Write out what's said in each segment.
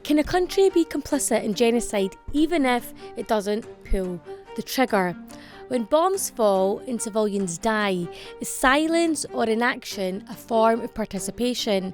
Can a country be complicit in genocide even if it doesn't pull the trigger? When bombs fall and civilians die, is silence or inaction a form of participation?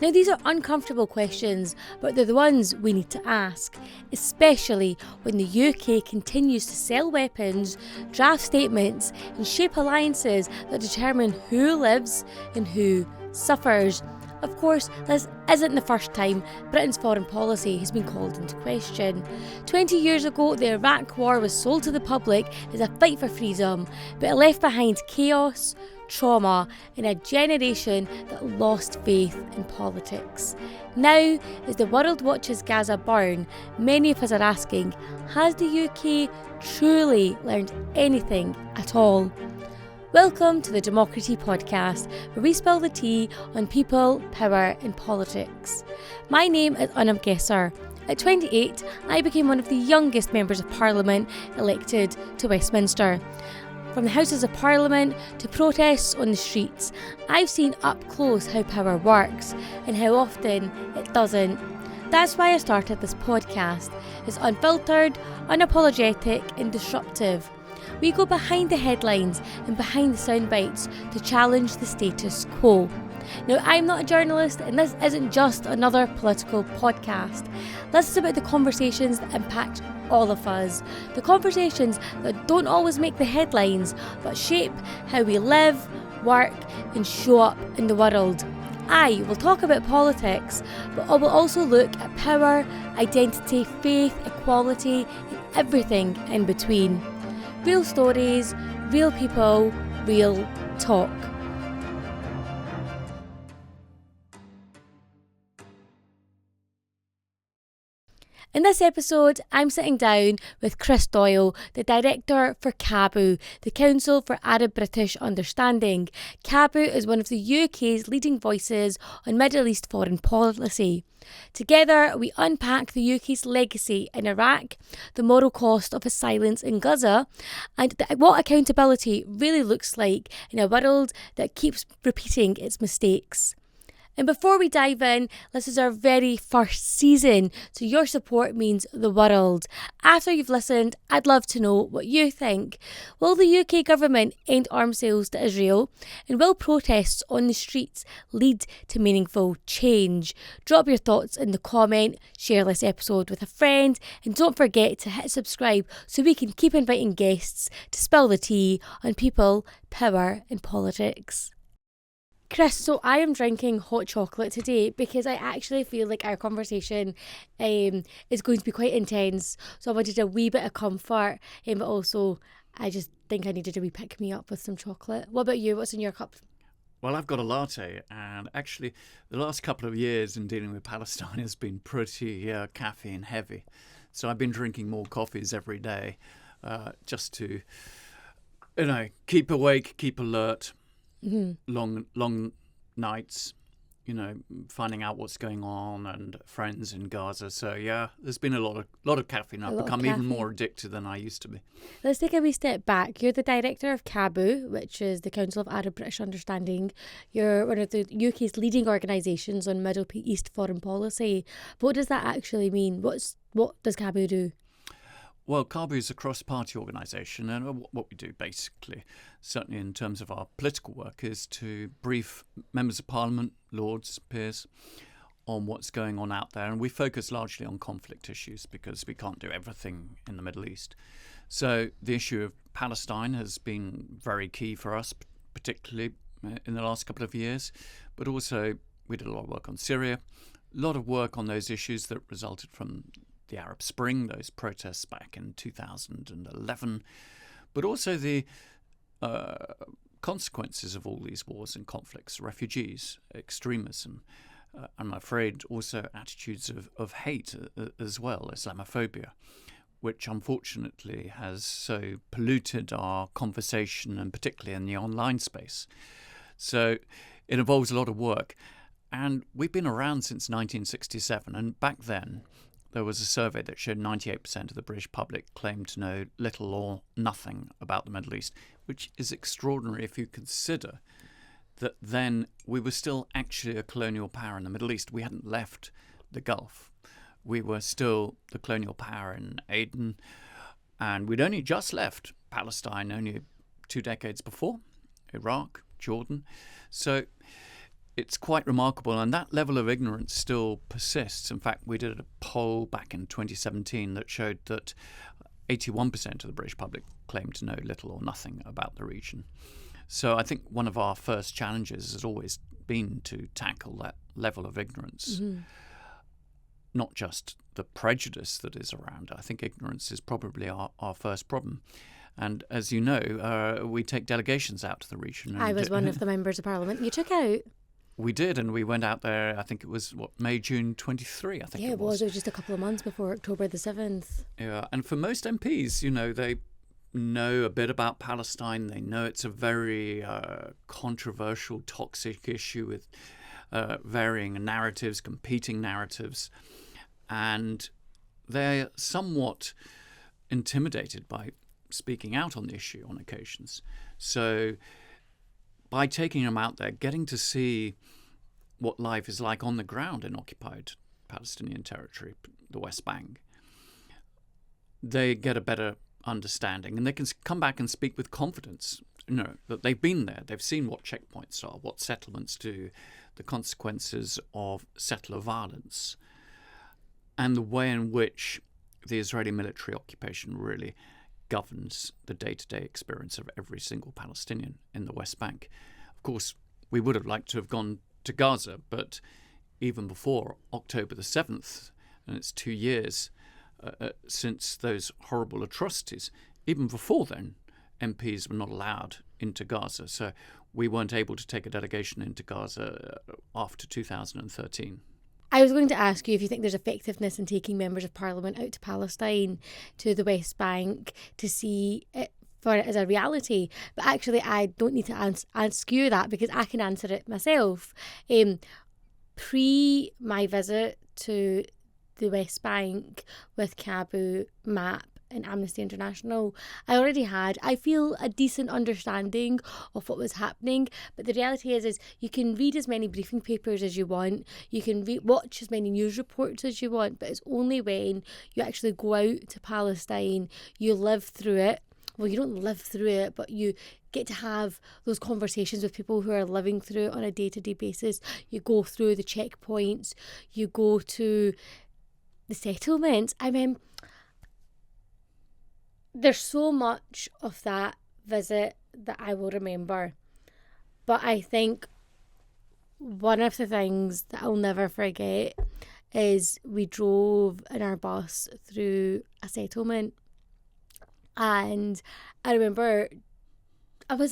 Now, these are uncomfortable questions, but they're the ones we need to ask, especially when the UK continues to sell weapons, draft statements, and shape alliances that determine who lives and who suffers. Of course, this isn't the first time Britain's foreign policy has been called into question. 20 years ago, the Iraq War was sold to the public as a fight for freedom, but it left behind chaos, trauma, and a generation that lost faith in politics. Now, as the world watches Gaza burn, many of us are asking, has the UK truly learned anything at all? Welcome to the DemocraTEA podcast, where we spill the tea on people, power and politics. My name is Anum. At 28, I became one of the youngest members of Parliament elected to Westminster. From the Houses of Parliament to protests on the streets, I've seen up close how power works and how often it doesn't. That's why I started this podcast. It's unfiltered, unapologetic and disruptive. We go behind the headlines and behind the soundbites to challenge the status quo. Now, I'm not a journalist, and this isn't just another political podcast. This is about the conversations that impact all of us. The conversations that don't always make the headlines, but shape how we live, work, and show up in the world. I will talk about politics, but I will also look at power, identity, faith, equality, and everything in between. Real stories, real people, real talk. In this episode, I'm sitting down with Chris Doyle, the Director for CAABU, the Council for Arab-British Understanding. CAABU is one of the UK's leading voices on Middle East foreign policy. Together, we unpack the UK's legacy in Iraq, the moral cost of its silence in Gaza, and what accountability really looks like in a world that keeps repeating its mistakes. And before we dive in, this is our very first season, so your support means the world. After you've listened, I'd love to know what you think. Will the UK government end arms sales to Israel? And will protests on the streets lead to meaningful change? Drop your thoughts in the comment, share this episode with a friend, and don't forget to hit subscribe so we can keep inviting guests to spill the tea on people, power and politics. Chris, so I am drinking hot chocolate today because I actually feel like our conversation is going to be quite intense. So I wanted a wee bit of comfort, but also I just think I needed a wee pick-me-up with some chocolate. What about you? What's in your cup? Well, I've got a latte, and actually the last couple of years in dealing with Palestine has been pretty caffeine heavy. So I've been drinking more coffees every day just to, keep awake, keep alert. Mm-hmm. Long nights, finding out what's going on and friends in Gaza. So yeah, there's been a lot of caffeine. I've become even more addicted than I used to be. Let's take a wee step back. You're the Director of CAABU, which is the Council of Arab-British Understanding. You're one of the UK's leading organisations on Middle East foreign policy. But what does that actually mean? What does CAABU do? Well, CAABU is a cross-party organisation, and what we do basically, certainly in terms of our political work, is to brief members of Parliament, Lords, peers, on what's going on out there. And we focus largely on conflict issues because we can't do everything in the Middle East. So the issue of Palestine has been very key for us, particularly in the last couple of years. But also we did a lot of work on Syria, a lot of work on those issues that resulted from the Arab Spring, those protests back in 2011, but also the consequences of all these wars and conflicts, refugees, extremism, I'm afraid also attitudes of hate as well, Islamophobia, which unfortunately has so polluted our conversation, and particularly in the online space. So it involves a lot of work. And we've been around since 1967, and back then there was a survey that showed 98% of the British public claimed to know little or nothing about the Middle East, which is extraordinary if you consider that then we were still actually a colonial power in the Middle East. We hadn't left the Gulf. we were still the colonial power in Aden, and we'd only just left Palestine only 2 decades before, Iraq, Jordan. So it's quite remarkable, and that level of ignorance still persists. In fact, we did a poll back in 2017 that showed that 81% of the British public claimed to know little or nothing about the region. So I think one of our first challenges has always been to tackle that level of ignorance, not just the prejudice that is around. I think ignorance is probably our first problem. And as you know, we take delegations out to the region. I was one of the members of Parliament you took out. We did, and we went out there, I think it was, May, June 23, I think it was. It was just a couple of months before October the 7th. Yeah, and for most MPs, they know a bit about Palestine. They know it's a very controversial, toxic issue with varying narratives, competing narratives. And they're somewhat intimidated by speaking out on the issue on occasions. So by taking them out there, getting to see what life is like on the ground in occupied Palestinian territory, the West Bank, they get a better understanding, and they can come back and speak with confidence, that they've been there, they've seen what checkpoints are, what settlements do, the consequences of settler violence, and the way in which the Israeli military occupation really governs the day-to-day experience of every single Palestinian in the West Bank. Of course, we would have liked to have gone to Gaza, but even before October the 7th, and it's 2 years since those horrible atrocities, even before then, MPs were not allowed into Gaza. So we weren't able to take a delegation into Gaza after 2013. I was going to ask you if you think there's effectiveness in taking members of Parliament out to Palestine, to the West Bank, to see it for it as a reality. But actually, I don't need to ask you that, because I can answer it myself. Pre my visit to the West Bank with CAABU, MAP and Amnesty International, I feel a decent understanding of what was happening. But the reality is you can read as many briefing papers as you want, you can watch as many news reports as you want, but it's only when you actually go out to Palestine, you live through it. Well, you don't live through it, but you get to have those conversations with people who are living through it on a day-to-day basis. You go through the checkpoints, you go to the settlements. I mean, there's so much of that visit that I will remember. But I think one of the things that I'll never forget is we drove in our bus through a settlement. And I remember I was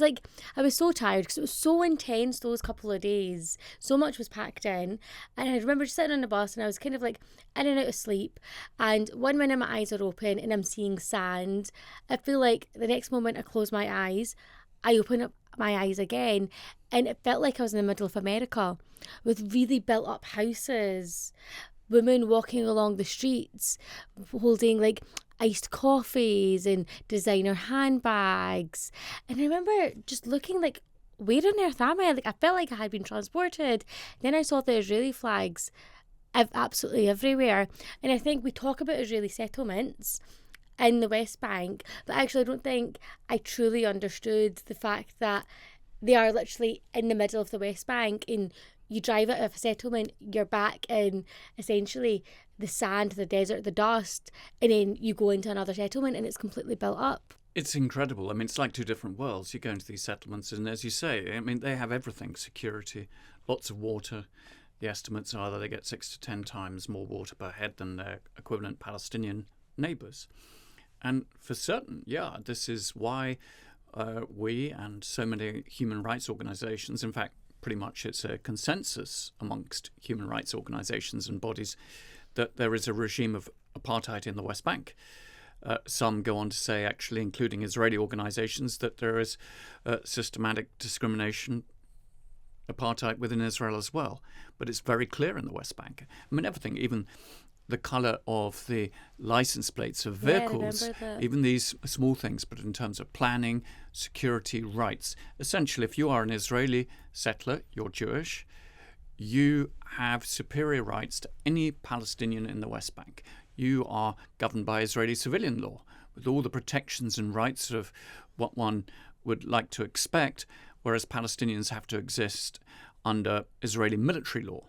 so tired because it was so intense those couple of days. So much was packed in. And I remember just sitting on the bus and I was kind of like in and out of sleep. And one minute my eyes are open and I'm seeing sand. I feel like the next moment I close my eyes, I open up my eyes again. And it felt like I was in the middle of America with really built up houses. Women walking along the streets holding like iced coffees and designer handbags. And I remember just looking like, where on earth am I? Like, I felt like I had been transported. Then I saw the Israeli flags absolutely everywhere. And I think we talk about Israeli settlements in the West Bank, but actually I don't think I truly understood the fact that they are literally in the middle of the West Bank, and you drive out of a settlement, you're back in essentially the sand, the desert, the dust, and then you go into another settlement and it's completely built up. It's incredible. I mean, it's like two different worlds. You go into these settlements and, as you say, I mean, they have everything. Security, lots of water. The estimates are that they get 6 to 10 times more water per head than their equivalent Palestinian neighbours. And for certain, this is why we and so many human rights organisations, in fact, pretty much it's a consensus amongst human rights organisations and bodies that there is a regime of apartheid in the West Bank. Some go on to say, actually, including Israeli organisations, that there is systematic discrimination, apartheid within Israel as well. But it's very clear in the West Bank. I mean, everything, even the colour of the licence plates of vehicles, even these small things, but in terms of planning, security, rights. Essentially, if you are an Israeli settler, you're Jewish, you have superior rights to any Palestinian in the West Bank. You are governed by Israeli civilian law, with all the protections and rights of what one would like to expect, whereas Palestinians have to exist under Israeli military law,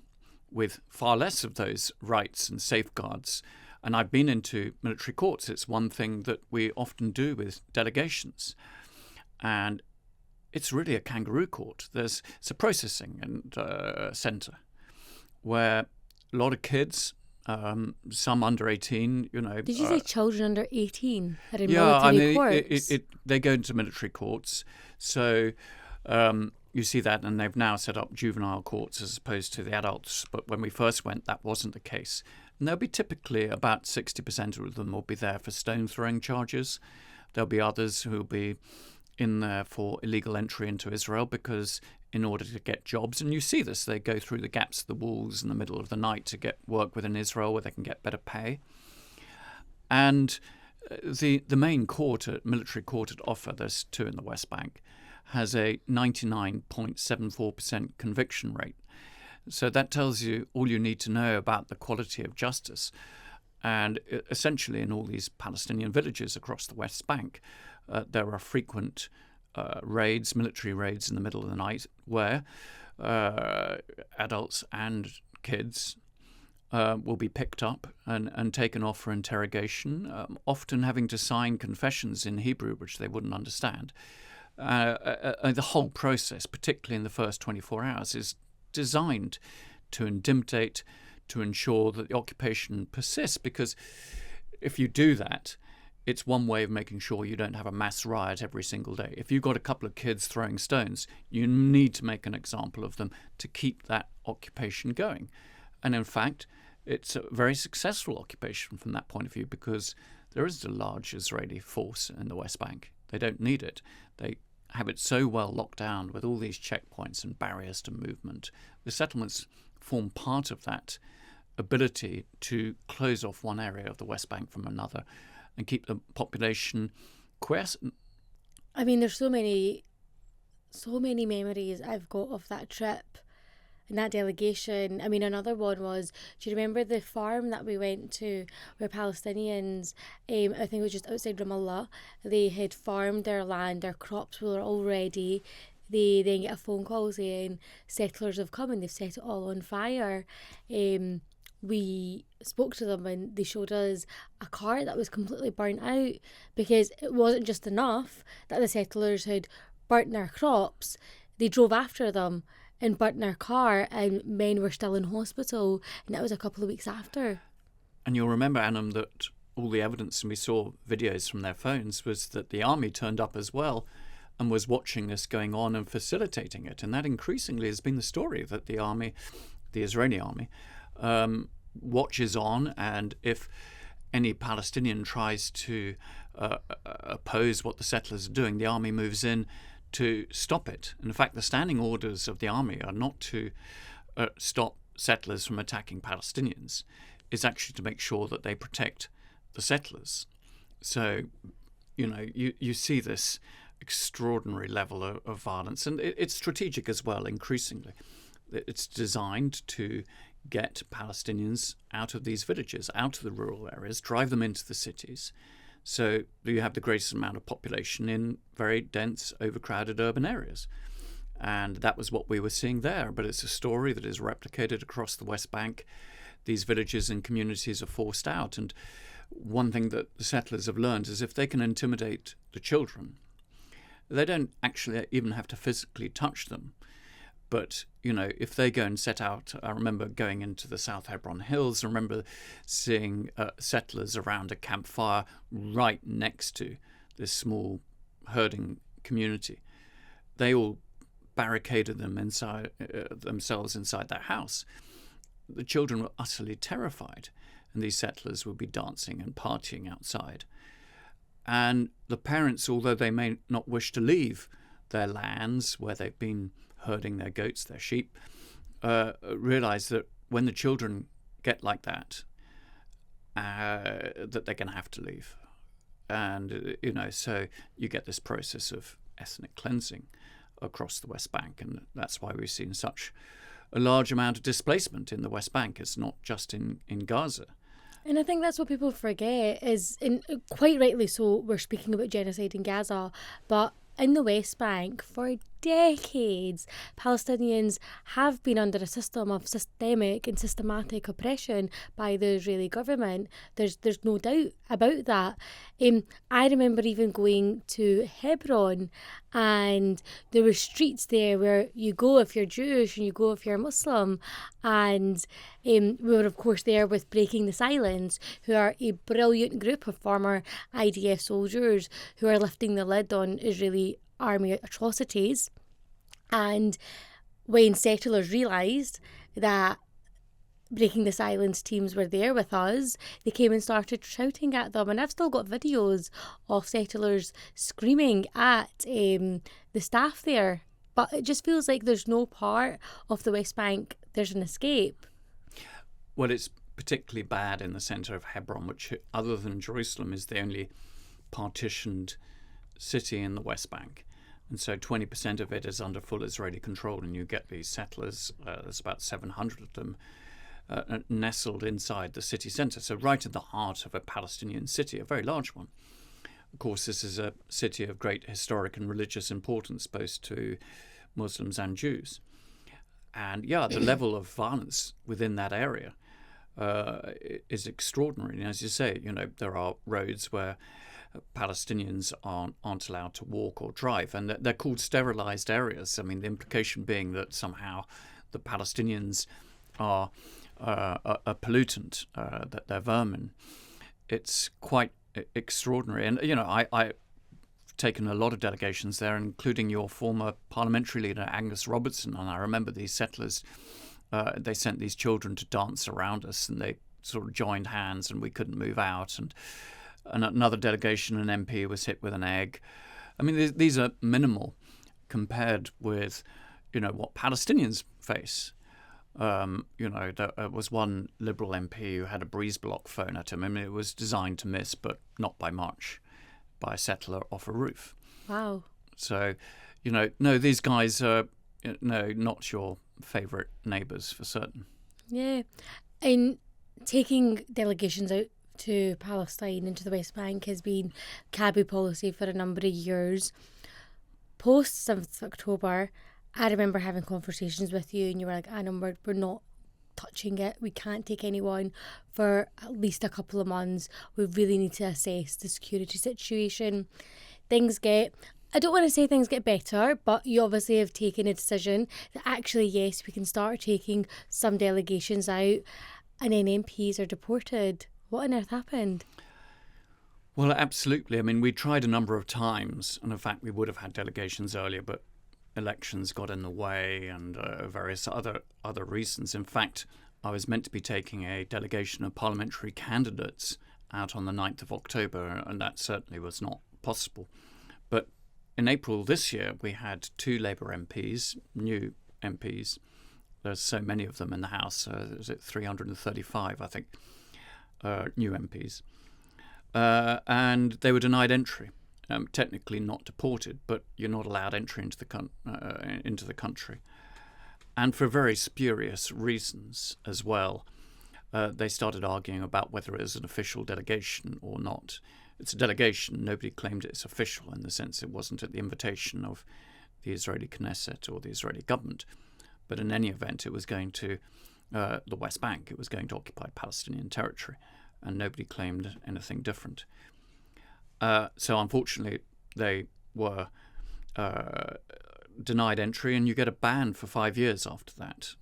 with far less of those rights and safeguards. And I've been into military courts. It's one thing that we often do with delegations. And it's really a kangaroo court. It's a processing and centre where a lot of kids, some under 18, Did you say children under 18 are in yeah, military courts? They go into military courts. So you see that, and they've now set up juvenile courts as opposed to the adults. But when we first went, that wasn't the case. And there'll be typically about 60% of them will be there for stone throwing charges. There'll be others who will be in there for illegal entry into Israel because in order to get jobs, and you see this, they go through the gaps of the walls in the middle of the night to get work within Israel where they can get better pay. And the main court, military court at Offa, there's two in the West Bank, has a 99.74% conviction rate. So that tells you all you need to know about the quality of justice. And essentially in all these Palestinian villages across the West Bank, there are frequent raids, military raids in the middle of the night where adults and kids will be picked up and taken off for interrogation, often having to sign confessions in Hebrew, which they wouldn't understand. The whole process, particularly in the first 24 hours, is designed to intimidate, to ensure that the occupation persists, because if you do that, it's one way of making sure you don't have a mass riot every single day. If you've got a couple of kids throwing stones, you need to make an example of them to keep that occupation going. And in fact, it's a very successful occupation from that point of view, because there isn't a large Israeli force in the West Bank. They don't need it. They have it so well locked down with all these checkpoints and barriers to movement. The settlements form part of that ability to close off one area of the West Bank from another and keep the population quiescent. I mean, there's so many memories I've got of that trip and that delegation. I mean, another one was, do you remember the farm that we went to where Palestinians, I think it was just outside Ramallah, they had farmed their land, their crops were all ready. They then get a phone call saying settlers have come and they've set it all on fire. We spoke to them and they showed us a car that was completely burnt out, because it wasn't just enough that the settlers had burnt their crops, they drove after them and burnt their car, and men were still in hospital, and that was a couple of weeks after. And you'll remember, Anum, that all the evidence, and we saw videos from their phones, was that the army turned up as well and was watching this going on and facilitating it. And that increasingly has been the story, that the army, the Israeli army, watches on, and if any Palestinian tries to oppose what the settlers are doing, the army moves in to stop it. In fact, the standing orders of the army are not to stop settlers from attacking Palestinians. It's actually to make sure that they protect the settlers. So, you see this extraordinary level of violence, and it's strategic as well, increasingly. It's designed to get Palestinians out of these villages, out of the rural areas, drive them into the cities. So you have the greatest amount of population in very dense, overcrowded urban areas. And that was what we were seeing there. But it's a story that is replicated across the West Bank. These villages and communities are forced out. And one thing that the settlers have learned is if they can intimidate the children, they don't actually even have to physically touch them. But, if they go and set out, I remember going into the South Hebron Hills, I remember seeing settlers around a campfire right next to this small herding community. They all barricaded themselves inside their house. The children were utterly terrified, and these settlers would be dancing and partying outside. And the parents, although they may not wish to leave their lands where they've been herding their goats, their sheep, realize that when the children get like that, that they're going to have to leave. And, so you get this process of ethnic cleansing across the West Bank. And that's why we've seen such a large amount of displacement in the West Bank. It's not just in Gaza. And I think that's what people forget is, and quite rightly so, we're speaking about genocide in Gaza, but in the West Bank, for decades, Palestinians have been under a system of systemic and systematic oppression by the Israeli government. There's no doubt about that. I remember even going to Hebron, and there were streets there where you go if you're Jewish and you go if you're Muslim. And we were, of course, there with Breaking the Silence, who are a brilliant group of former IDF soldiers who are lifting the lid on Israeli army atrocities. And when settlers realised that Breaking the Silence teams were there with us, they came and started shouting at them. And I've still got videos of settlers screaming at the staff there. But it just feels like there's no part of the West Bank there's an escape. Well, it's particularly bad in the centre of Hebron, which, other than Jerusalem, is the only partitioned city in the West Bank. And so 20% of it is under full Israeli control, and you get these settlers, there's about 700 of them, nestled inside the city centre, so right in the heart of a Palestinian city, a very large one. Of course, this is a city of great historic and religious importance, both to Muslims and Jews. And yeah, the level of violence within that area is extraordinary. And as you say, there are roads where Palestinians aren't allowed to walk or drive, and they're called sterilised areas. I mean, the implication being that somehow the Palestinians are a pollutant, that they're vermin. It's quite extraordinary. And, I've taken a lot of delegations there, including your former parliamentary leader, Angus Robertson. And I remember these settlers, they sent these children to dance around us, and they sort of joined hands and we couldn't move out. And another delegation, an MP, was hit with an egg. I mean, these are minimal compared with, what Palestinians face. There was one Liberal MP who had a breeze block thrown at him. I mean, it was designed to miss, but not by much, by a settler off a roof. Wow. So, no, these guys are, not your favourite neighbours for certain. Yeah. And taking delegations out to Palestine and to the West Bank has been CAABU policy for a number of years. Post 7th of October, I remember having conversations with you, and you were like, Anum, we're not touching it. We can't take anyone for at least a couple of months. We really need to assess the security situation. I don't want to say things get better, but you obviously have taken a decision that actually, yes, we can start taking some delegations out, and then MPs are deported. What on earth happened? Well, absolutely. I mean, we tried a number of times, and in fact, we would have had delegations earlier, but elections got in the way and various other reasons. In fact, I was meant to be taking a delegation of parliamentary candidates out on the 9th of October, and that certainly was not possible. But in April this year, we had 2 Labour MPs, new MPs. There's so many of them in the House. Is it 335, I think, new MPs. And they were denied entry. Technically not deported, but you're not allowed entry into the country. And for very spurious reasons as well. They started arguing about whether it was an official delegation or not. It's a delegation. Nobody claimed it's official in the sense it wasn't at the invitation of the Israeli Knesset or the Israeli government. But in any event, it was going to the West Bank. It was going to occupy Palestinian territory, and nobody claimed anything different. So unfortunately, they were denied entry, and you get a ban for 5 years after that.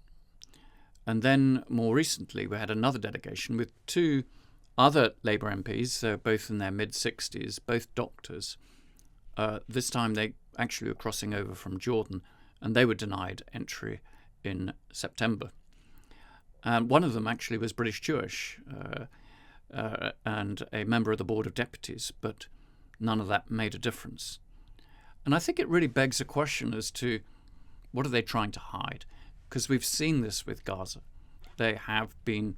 And then more recently, we had another delegation with 2 other Labour MPs, both in their mid-60s, both doctors. This time they actually were crossing over from Jordan, and they were denied entry in September. And one of them actually was British Jewish, and a member of the Board of Deputies, but none of that made a difference. And I think it really begs a question as to what are they trying to hide? Because we've seen this with Gaza. They have been,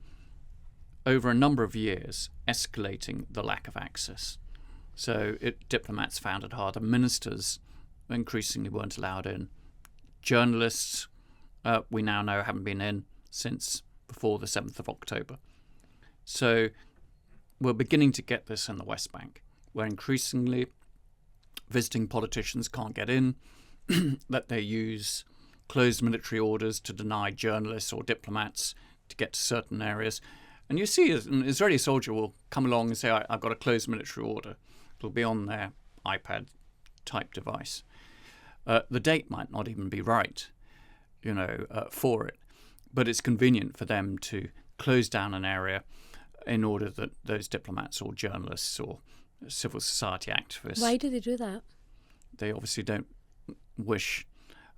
over a number of years, escalating the lack of access. So diplomats found it harder. Ministers increasingly weren't allowed in. Journalists we now know haven't been in since before the 7th of October. So we're beginning to get this in the West Bank, where increasingly visiting politicians can't get in, that they use closed military orders to deny journalists or diplomats to get to certain areas. And you see an Israeli soldier will come along and say, I've got a closed military order. It'll be on their iPad-type device. The date might not even be right, for it. But it's convenient for them to close down an area in order that those diplomats or journalists or civil society activists... Why do they do that? They obviously don't wish,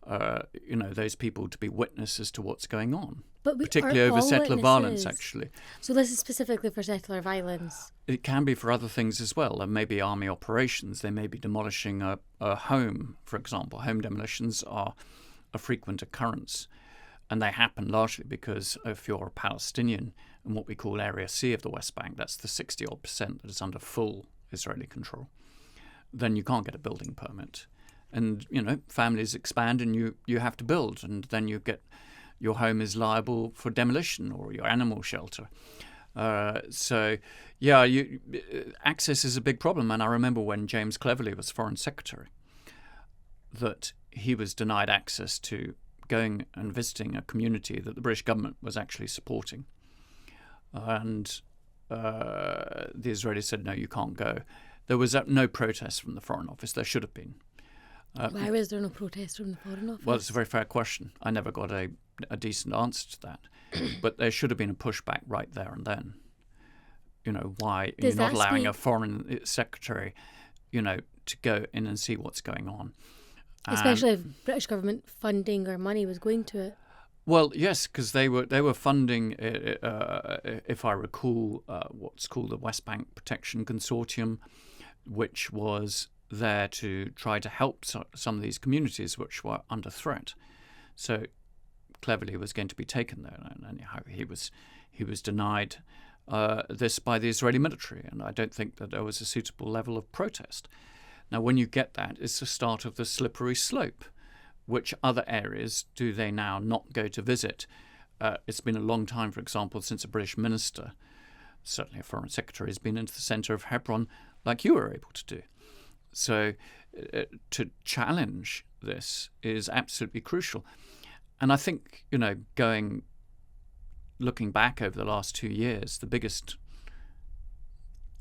those people to be witnesses to what's going on. But particularly over settler violence, actually. So this is specifically for settler violence? It can be for other things as well. There may be army operations. They may be demolishing a home, for example. Home demolitions are a frequent occurrence. And they happen largely because if you're a Palestinian in what we call Area C of the West Bank, that's the 60-odd% that is under full Israeli control, then you can't get a building permit. And, families expand and you have to build. And then your home is liable for demolition or your animal shelter. Access is a big problem. And I remember when James Cleverly was Foreign Secretary, that he was denied access to going and visiting a community that the British government was actually supporting. And the Israelis said, no, you can't go. There was no protest from the Foreign Office. There should have been. Why was there no protest from the Foreign Office? Well, it's a very fair question. I never got a decent answer to that. But there should have been a pushback right there and then. Why you're not allowing a foreign secretary, to go in and see what's going on. Especially if British government funding or money was going to it. Well, yes, because they were funding, if I recall, what's called the West Bank Protection Consortium, which was there to try to help some of these communities which were under threat. So Cleverly was going to be taken there, and anyhow he was denied this by the Israeli military, and I don't think that there was a suitable level of protest. Now, when you get that, it's the start of the slippery slope. Which other areas do they now not go to visit? It's been a long time, for example, since a British minister, certainly a foreign secretary, has been into the centre of Hebron like you were able to do. So to challenge this is absolutely crucial. And I think, looking back over the last 2 years,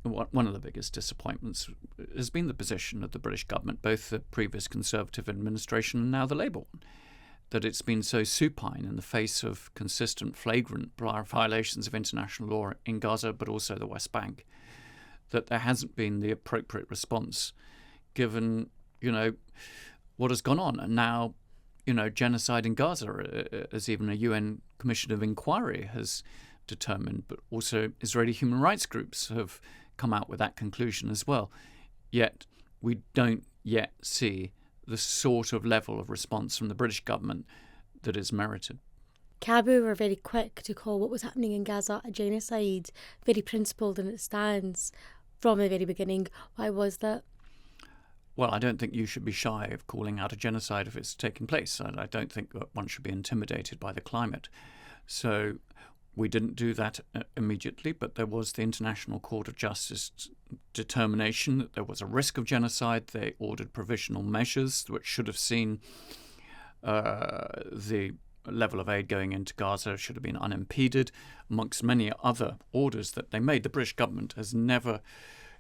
one of the biggest disappointments has been the position of the British government, both the previous Conservative administration and now the Labour one, that it's been so supine in the face of consistent, flagrant violations of international law in Gaza, but also the West Bank, that there hasn't been the appropriate response given, what has gone on. And now, genocide in Gaza, as even a UN Commission of Inquiry has determined, but also Israeli human rights groups have come out with that conclusion as well. Yet we don't yet see the sort of level of response from the British government that is merited. CAABU were very quick to call what was happening in Gaza a genocide, very principled in its stance from the very beginning. Why was that? Well, I don't think you should be shy of calling out a genocide if it's taking place. I don't think that one should be intimidated by the climate. So we didn't do that immediately, but there was the International Court of Justice determination that there was a risk of genocide. They ordered provisional measures which should have seen the level of aid going into Gaza should have been unimpeded, amongst many other orders that they made. The British government has never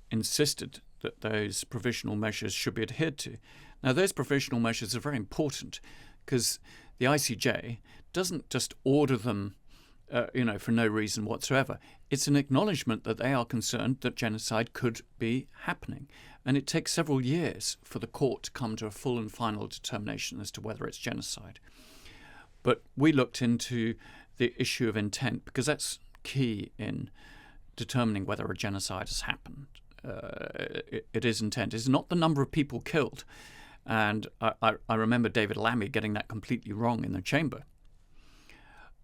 insisted that those provisional measures should be adhered to. Now, those provisional measures are very important because the ICJ doesn't just order them for no reason whatsoever. It's an acknowledgement that they are concerned that genocide could be happening. And it takes several years for the court to come to a full and final determination as to whether it's genocide. But we looked into the issue of intent because that's key in determining whether a genocide has happened. It is intent. It's not the number of people killed. And I remember David Lammy getting that completely wrong in the chamber.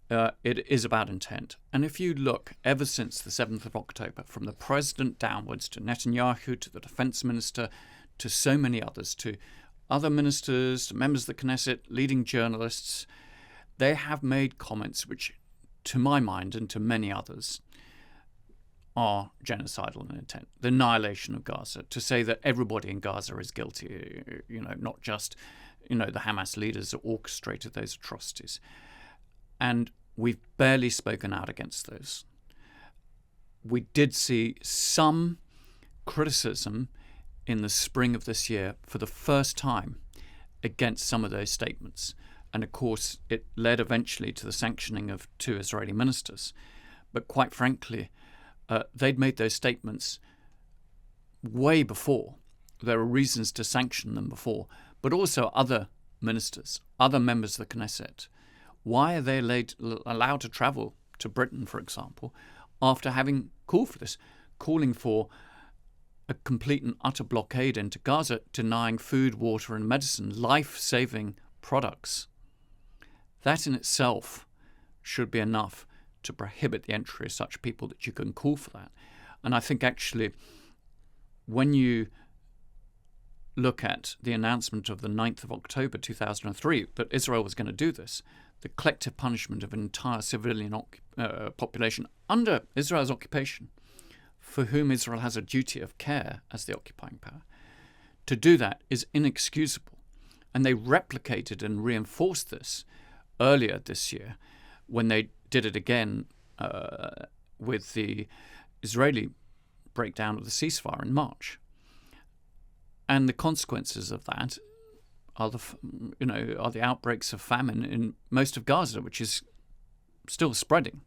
It is about intent. And if you look, ever since the 7th of October, from the president downwards to Netanyahu, to the defense minister, to so many others, to other ministers, to members of the Knesset, leading journalists, they have made comments which, to my mind and to many others, are genocidal in intent. The annihilation of Gaza, to say that everybody in Gaza is guilty, not just, the Hamas leaders that orchestrated those atrocities. And we've barely spoken out against those. We did see some criticism in the spring of this year for the first time against some of those statements. And of course, it led eventually to the sanctioning of 2 Israeli ministers. But quite frankly, they'd made those statements way before. There were reasons to sanction them before. But also other ministers, other members of the Knesset. Why are they allowed to travel to Britain, for example, after having called for this, calling for a complete and utter blockade into Gaza, denying food, water and medicine, life-saving products? That in itself should be enough to prohibit the entry of such people, that you can call for that. And I think actually when you look at the announcement of the 9th of October 2003 that Israel was going to do this, the collective punishment of an entire civilian population under Israel's occupation, for whom Israel has a duty of care as the occupying power, to do that is inexcusable. And they replicated and reinforced this earlier this year when they did it again with the Israeli breakdown of the ceasefire in March. And the consequences of that are the outbreaks of famine in most of Gaza, which is still spreading.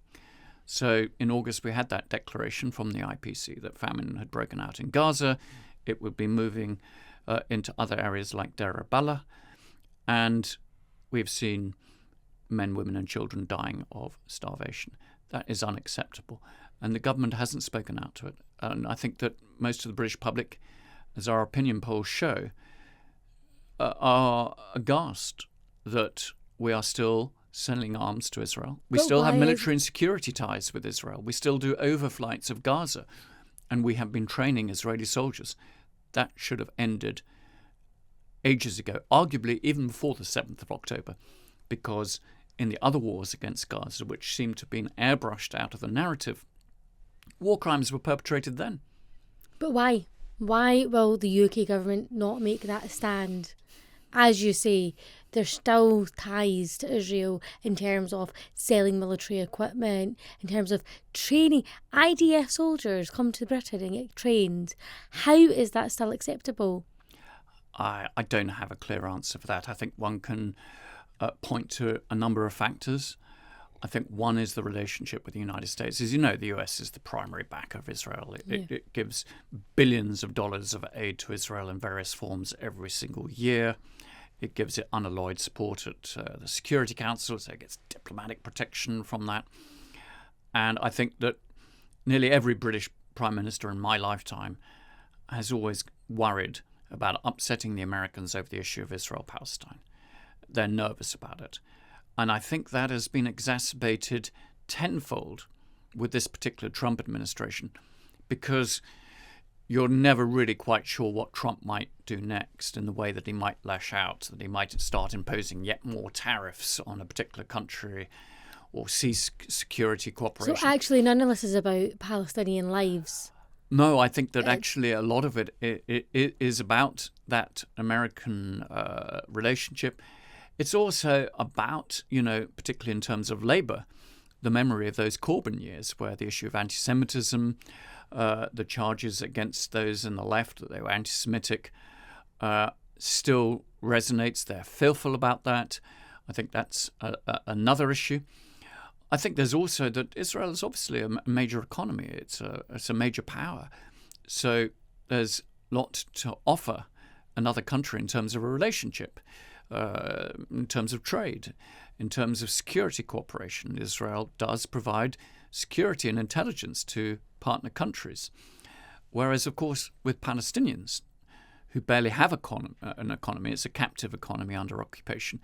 So in August we had that declaration from the IPC that famine had broken out in Gaza. It would be moving into other areas like Deir al-Balah, and we've seen men, women and children dying of starvation. That is unacceptable, and the government hasn't spoken out to it. And I think that most of the British public, as our opinion polls show, are aghast that we are still selling arms to Israel. We still have military and security ties with Israel. We still do overflights of Gaza, and we have been training Israeli soldiers. That should have ended ages ago, arguably even before the 7th of October, because in the other wars against Gaza, which seem to have been airbrushed out of the narrative, war crimes were perpetrated then. But why? Why will the UK government not make that stand? As you say, there's still ties to Israel in terms of selling military equipment, in terms of training. IDF soldiers come to Britain and get trained. How is that still acceptable? I don't have a clear answer for that. I think one can point to a number of factors. I think one is the relationship with the United States. As you know, the US is the primary backer of Israel. It gives billions of dollars of aid to Israel in various forms every single year. It gives it unalloyed support at the Security Council, so it gets diplomatic protection from that. And I think that nearly every British Prime Minister in my lifetime has always worried about upsetting the Americans over the issue of Israel-Palestine. They're nervous about it. And I think that has been exacerbated tenfold with this particular Trump administration, because you're never really quite sure what Trump might do next in the way that he might lash out, that he might start imposing yet more tariffs on a particular country or cease security cooperation. So actually none of this is about Palestinian lives. No, I think that actually a lot of it is about that American relationship. It's also about, particularly in terms of Labour, the memory of those Corbyn years where the issue of anti-Semitism, the charges against those in the left that they were anti-Semitic, still resonates. They're fearful about that. I think that's another issue. I think there's also that Israel is obviously a major economy. It's a major power. So there's a lot to offer another country in terms of a relationship, in terms of trade, in terms of security cooperation. Israel does provide security and intelligence to partner countries. Whereas, of course, with Palestinians, who barely have an economy, it's a captive economy under occupation,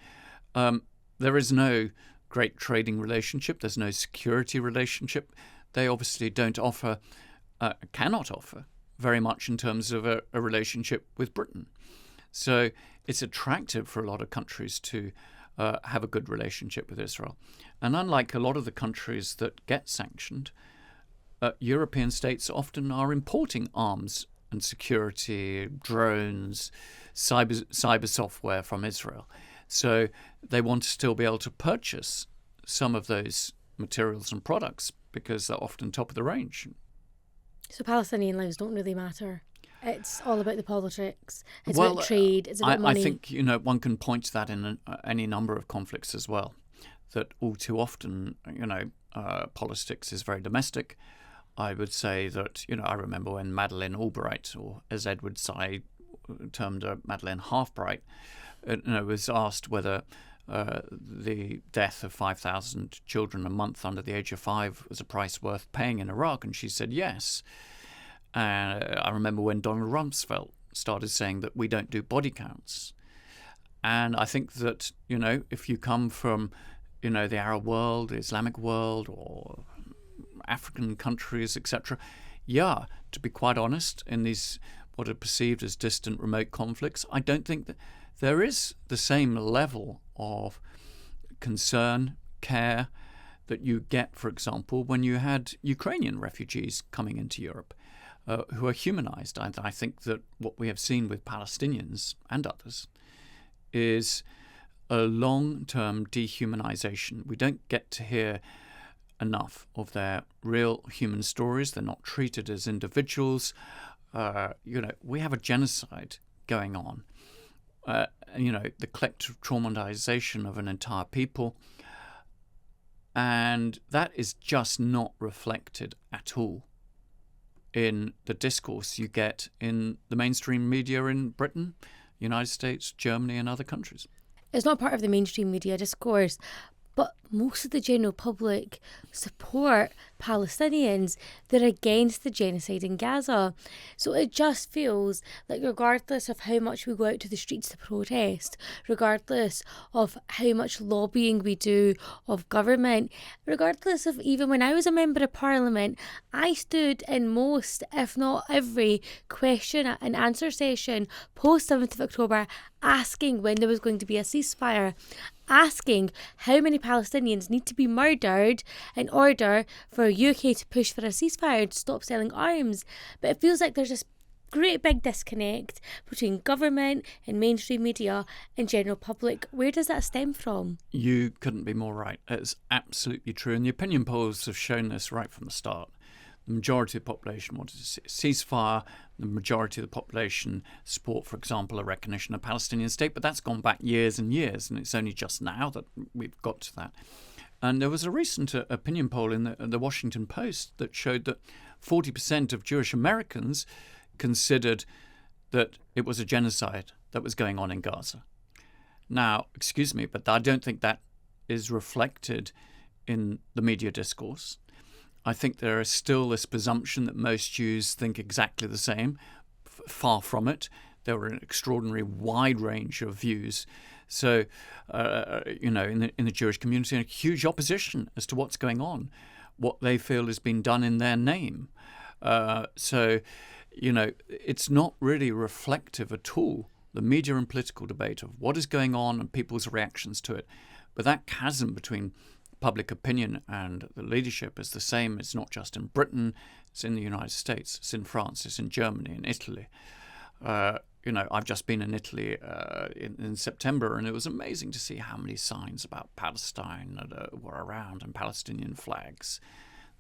there is no great trading relationship. There's no security relationship. They obviously don't offer, cannot offer very much in terms of a relationship with Britain. So it's attractive for a lot of countries to have a good relationship with Israel. And unlike a lot of the countries that get sanctioned, European states often are importing arms and security, drones, cyber software from Israel. So they want to still be able to purchase some of those materials and products because they're often top of the range. So Palestinian lives don't really matter. It's all about the politics. It's about trade. It's about money. I think one can point to that in any number of conflicts as well. That all too often, politics is very domestic. I would say that I remember when Madeleine Albright, or as Ed would say, termed Madeleine Halfbright, was asked whether the death of 5,000 children a month under the age of 5 was a price worth paying in Iraq, and she said yes. I remember when Donald Rumsfeld started saying that we don't do body counts. And I think that, if you come from, the Arab world, the Islamic world, or African countries, etc., to be quite honest, in these what are perceived as distant, remote conflicts, I don't think that there is the same level of concern, care that you get, for example, when you had Ukrainian refugees coming into Europe. Who are humanized. I think that what we have seen with Palestinians and others is a long-term dehumanization. We don't get to hear enough of their real human stories. They're not treated as individuals. We have a genocide going on. The collective traumatization of an entire people. And that is just not reflected at all in the discourse you get in the mainstream media in Britain, United States, Germany, and other countries. It's not part of the mainstream media discourse, but most of the general public support Palestinians. They're against the genocide in Gaza. So it just feels like regardless of how much we go out to the streets to protest, regardless of how much lobbying we do of government, regardless of even when I was a member of parliament, I stood in most, if not every, question and answer session post 7th of October asking when there was going to be a ceasefire, asking how many Palestinians need to be murdered in order for UK to push for a ceasefire to stop selling arms. But it feels like there's this great big disconnect between government and mainstream media and general public. Where does that stem from? You couldn't be more right. It's absolutely true. And the opinion polls have shown this right from the start. The majority of the population wanted to see a ceasefire. The majority of the population support, for example, a recognition of a Palestinian state. But that's gone back years and years, and it's only just now that we've got to that. And there was a recent opinion poll in the Washington Post that showed that 40% of Jewish Americans considered that it was a genocide that was going on in Gaza. Now, excuse me, but I don't think that is reflected in the media discourse. I think there is still this presumption that most Jews think exactly the same. Far from it. There were an extraordinary wide range of views. So, in the Jewish community, a huge opposition as to what's going on, what they feel has been done in their name. It's not really reflective at all, the media and political debate of what is going on and people's reactions to it. But that chasm between public opinion and the leadership is the same. It's not just in Britain, it's in the United States, it's in France, it's in Germany, in Italy. I've just been in Italy in September, and it was amazing to see how many signs about Palestine were around and Palestinian flags.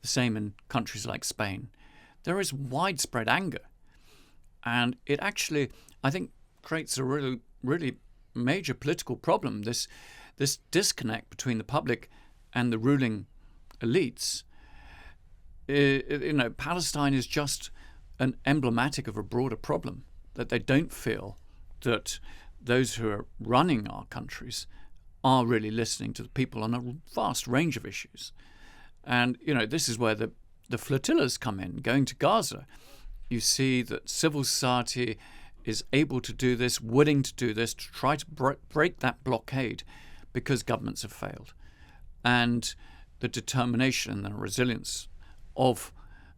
The same in countries like Spain. There is widespread anger, and it actually, I think, creates a really, really major political problem. This disconnect between the public and the ruling elites. Palestine is just an emblematic of a broader problem, that they don't feel that those who are running our countries are really listening to the people on a vast range of issues. And, this is where the flotillas come in, going to Gaza. You see that civil society is able to do this, willing to do this, to try to break that blockade because governments have failed. And the determination and resilience of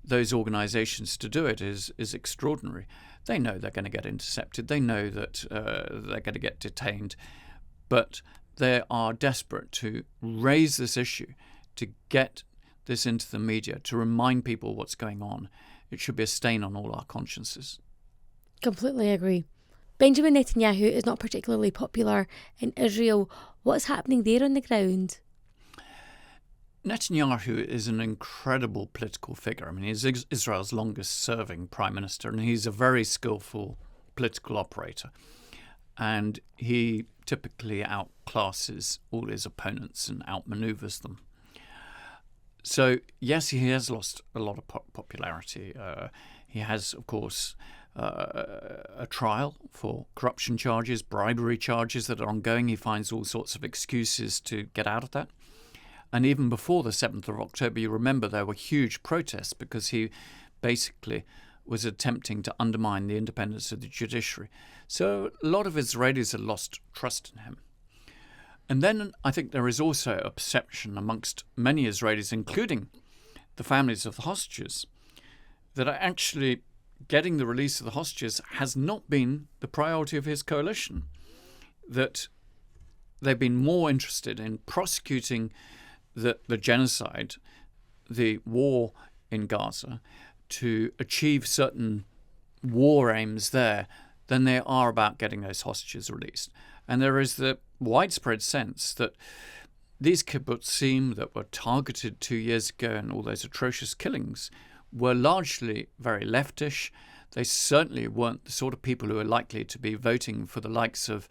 those organizations to do it is extraordinary. They know they're going to get intercepted. They know that they're going to get detained. But they are desperate to raise this issue, to get this into the media, to remind people what's going on. It should be a stain on all our consciences. Completely agree. Benjamin Netanyahu is not particularly popular in Israel. What's happening there on the ground? Netanyahu is an incredible political figure. I mean, he's Israel's longest-serving prime minister, and he's a very skillful political operator. And he typically outclasses all his opponents and outmaneuvers them. So, yes, he has lost a lot of popularity. He has, of course, a trial for corruption charges, bribery charges that are ongoing. He finds all sorts of excuses to get out of that. And even before the 7th of October, you remember there were huge protests because he basically was attempting to undermine the independence of the judiciary. So a lot of Israelis have lost trust in him. And then I think there is also a perception amongst many Israelis, including the families of the hostages, that actually getting the release of the hostages has not been the priority of his coalition, that they've been more interested in prosecuting the genocide, the war in Gaza, to achieve certain war aims there than they are about getting those hostages released. And there is the widespread sense that these kibbutzim that were targeted 2 years ago and all those atrocious killings were largely very leftish. They certainly weren't the sort of people who are likely to be voting for the likes of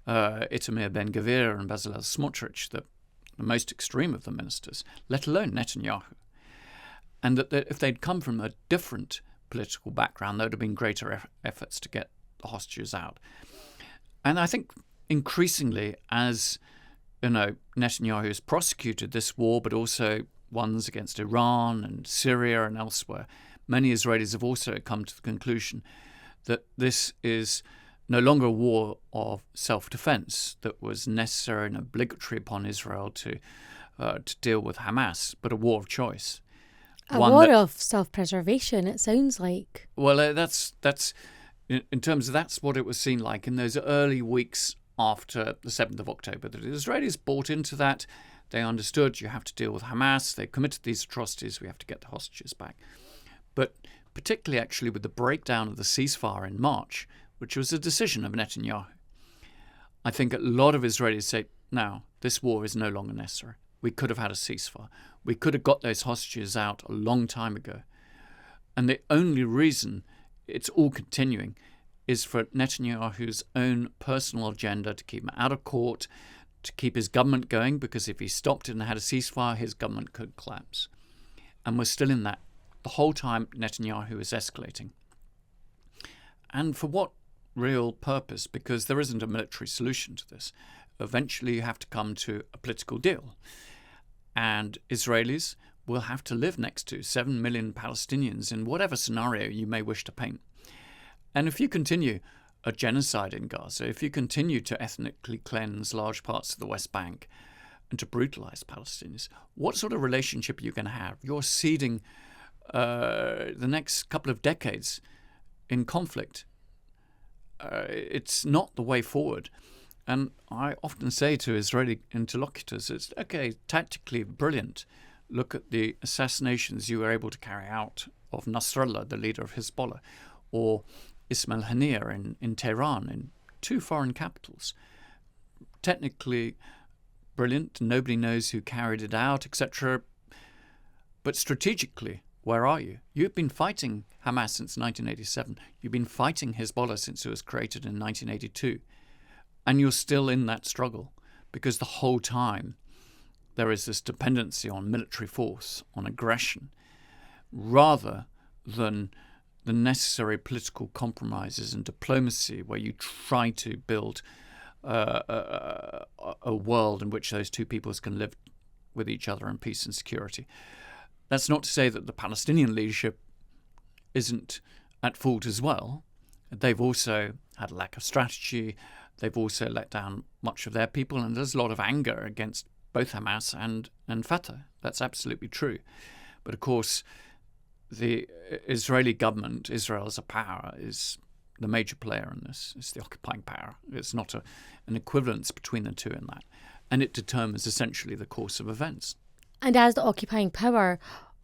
Itamar Ben-Gvir and Bezalel Smotrich, the most extreme of the ministers, let alone Netanyahu. And that if they'd come from a different political background, there would have been greater efforts to get the hostages out. And I think increasingly, as Netanyahu has prosecuted this war, but also ones against Iran and Syria and elsewhere, many Israelis have also come to the conclusion that this is no longer a war of self-defense that was necessary and obligatory upon Israel to deal with Hamas, but a war of choice. A war of self-preservation, it sounds like. Well, that's in terms of that's what it was seen like in those early weeks after the 7th of October. The Israelis bought into that. They understood you have to deal with Hamas. They committed these atrocities. We have to get the hostages back. But particularly actually with the breakdown of the ceasefire in March, which was a decision of Netanyahu, I think a lot of Israelis say, now, this war is no longer necessary. We could have had a ceasefire. We could have got those hostages out a long time ago. And the only reason it's all continuing is for Netanyahu's own personal agenda to keep him out of court, to keep his government going, because if he stopped and had a ceasefire, his government could collapse. And we're still in that. The whole time Netanyahu is escalating. And for what real purpose? Because there isn't a military solution to this. Eventually you have to come to a political deal. And Israelis will have to live next to 7 million Palestinians in whatever scenario you may wish to paint. And if you continue a genocide in Gaza, if you continue to ethnically cleanse large parts of the West Bank and to brutalize Palestinians, what sort of relationship are you going to have? You're seeding the next couple of decades in conflict. It's not the way forward. And I often say to Israeli interlocutors, it's okay, tactically brilliant. Look at the assassinations you were able to carry out of Nasrallah, the leader of Hezbollah, or Ismail Haniyeh in Tehran, in 2 foreign capitals. Technically brilliant, nobody knows who carried it out, etc. But strategically, where are you? You've been fighting Hamas since 1987. You've been fighting Hezbollah since it was created in 1982. And you're still in that struggle because the whole time there is this dependency on military force, on aggression, rather than the necessary political compromises and diplomacy where you try to build a world in which those two peoples can live with each other in peace and security. That's not to say that the Palestinian leadership isn't at fault as well. They've also had a lack of strategy. They've also let down much of their people, and there's a lot of anger against both Hamas and Fatah. That's absolutely true. But of course, the Israeli government, Israel as a power, is the major player in this. It's the occupying power. It's not an equivalence between the two in that. and it determines essentially the course of events. And as the occupying power,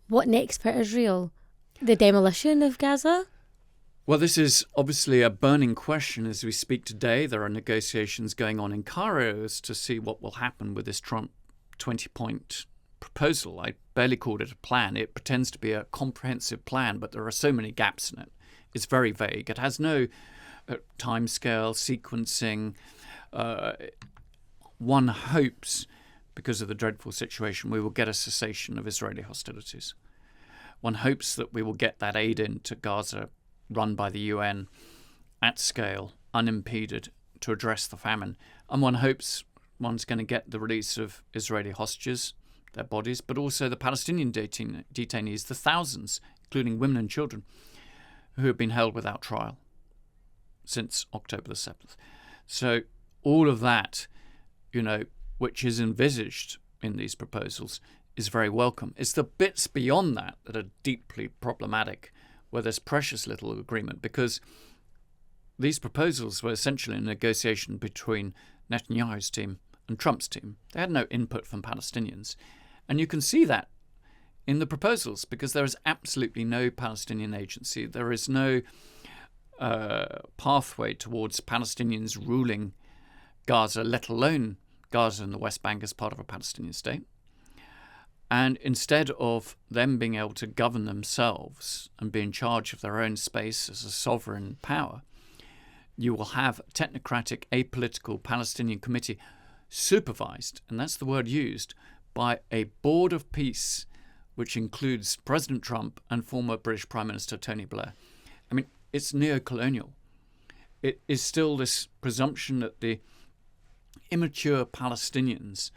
what next for Israel? The demolition of Gaza? Well, this is obviously a burning question as we speak today. There are negotiations going on in Cairo as to see what will happen with this Trump 20-point proposal. I barely called it a plan. It pretends to be a comprehensive plan, but there are so many gaps in it. It's very vague. It has no timescale, sequencing. One hopes, because of the dreadful situation, we will get a cessation of Israeli hostilities. One hopes that we will get that aid into Gaza run by the UN at scale, unimpeded, to address the famine. And one hopes one's going to get the release of Israeli hostages, their bodies, but also the Palestinian detainees, the thousands, including women and children, who have been held without trial since October the 7th. So all of that, which is envisaged in these proposals, is very welcome. It's the bits beyond that that are deeply problematic, where there's precious little agreement, because these proposals were essentially a negotiation between Netanyahu's team and Trump's team. They had no input from Palestinians. And you can see that in the proposals, because there is absolutely no Palestinian agency. There is no pathway towards Palestinians ruling Gaza, let alone Gaza and the West Bank as part of a Palestinian state. And instead of them being able to govern themselves and be in charge of their own space as a sovereign power, you will have a technocratic, apolitical Palestinian committee supervised, and that's the word used, by a board of peace, which includes President Trump and former British Prime Minister Tony Blair. I mean, it's neo-colonial. It is still this presumption that the immature Palestinians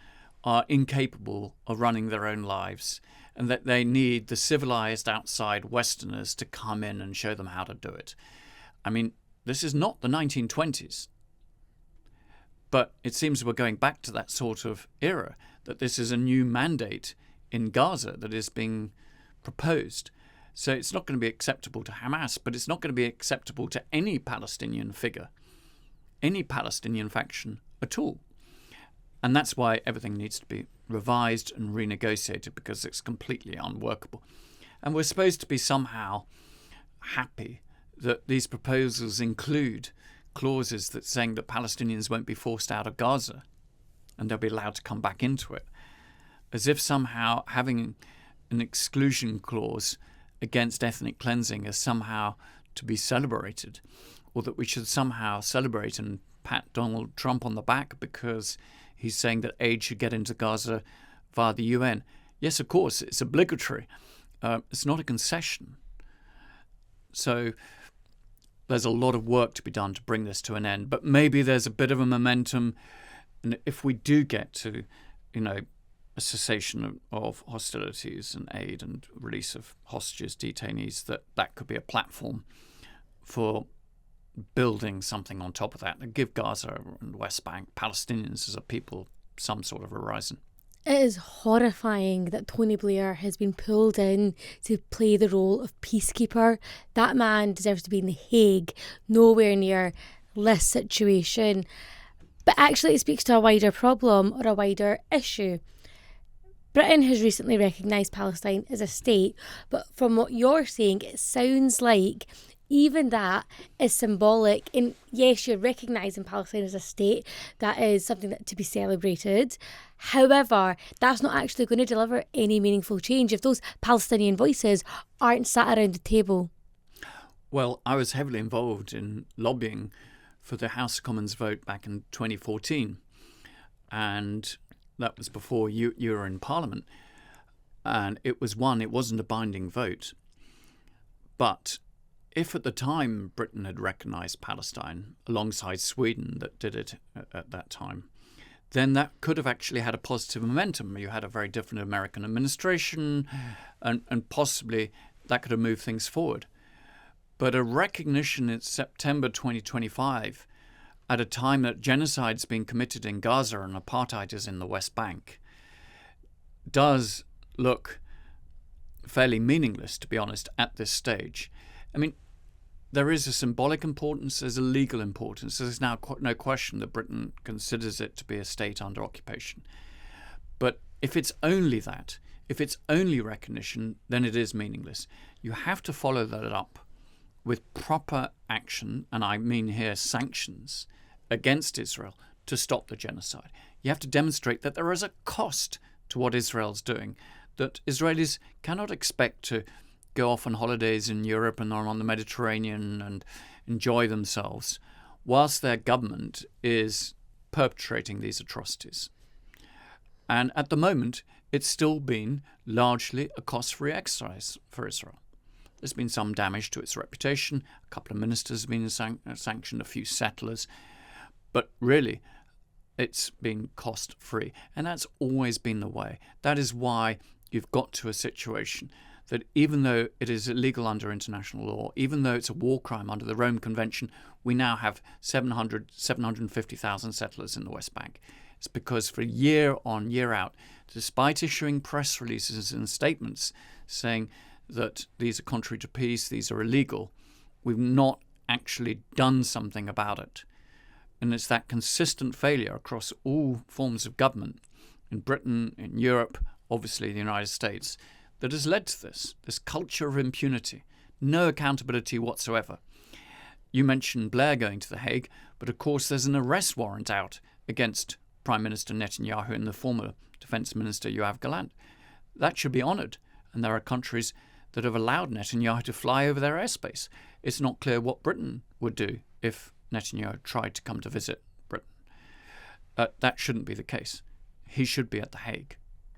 are incapable of running their own lives, and that they need the civilized outside Westerners to come in and show them how to do it. I mean, this is not the 1920s, but it seems we're going back to that sort of era, that this is a new mandate in Gaza that is being proposed. So it's not going to be acceptable to Hamas, but it's not going to be acceptable to any Palestinian figure, any Palestinian faction at all. And that's why everything needs to be revised and renegotiated, because it's completely unworkable. And we're supposed to be somehow happy that these proposals include clauses that saying that Palestinians won't be forced out of Gaza and they'll be allowed to come back into it, as if somehow having an exclusion clause against ethnic cleansing is somehow to be celebrated, or that we should somehow celebrate and pat Donald Trump on the back because he's saying that aid should get into Gaza via the UN. Yes, of course, it's obligatory. It's not a concession. So there's a lot of work to be done to bring this to an end. But maybe there's a bit of a momentum. And if we do get to, a cessation of hostilities and aid and release of hostages, detainees, that could be a platform for building something on top of that give Gaza and West Bank, Palestinians as a people, some sort of horizon. It is horrifying that Tony Blair has been pulled in to play the role of peacekeeper. That man deserves to be in The Hague, nowhere near this situation. But actually it speaks to a wider problem or a wider issue. Britain has recently recognised Palestine as a state, but from what you're saying, it sounds like even that is symbolic. And yes, you're recognising Palestine as a state. That is something that to be celebrated. However, that's not actually going to deliver any meaningful change if those Palestinian voices aren't sat around the table. Well, I was heavily involved in lobbying for the House of Commons vote back in 2014. And that was before you were in Parliament. And it wasn't a binding vote. But if at the time Britain had recognised Palestine alongside Sweden that did it at that time, then that could have actually had a positive momentum. You had a very different American administration and possibly that could have moved things forward. But a recognition in September 2025 at a time that genocide's been committed in Gaza and apartheid is in the West Bank does look fairly meaningless, to be honest, at this stage. I mean, there is a symbolic importance, there's a legal importance. There's now no question that Britain considers it to be a state under occupation. But if it's only that, if it's only recognition, then it is meaningless. You have to follow that up with proper action, and I mean here sanctions, against Israel to stop the genocide. You have to demonstrate that there is a cost to what Israel's doing, that Israelis cannot expect to go off on holidays in Europe and on the Mediterranean and enjoy themselves whilst their government is perpetrating these atrocities. And at the moment, it's still been largely a cost-free exercise for Israel. There's been some damage to its reputation. A couple of ministers have been sanctioned, a few settlers. But really, it's been cost-free. And that's always been the way. That is why you've got to a situation that even though it is illegal under international law, even though it's a war crime under the Rome Convention, we now have 750,000 settlers in the West Bank. It's because for year on, year out, despite issuing press releases and statements saying that these are contrary to peace, these are illegal, we've not actually done something about it. And it's that consistent failure across all forms of government in Britain, in Europe, obviously the United States, that has led to this culture of impunity, no accountability whatsoever. You mentioned Blair going to The Hague, but of course there's an arrest warrant out against Prime Minister Netanyahu and the former Defence Minister Yoav Gallant. That should be honoured, and there are countries that have allowed Netanyahu to fly over their airspace. It's not clear what Britain would do if Netanyahu tried to come to visit Britain. That shouldn't be the case. He should be at The Hague.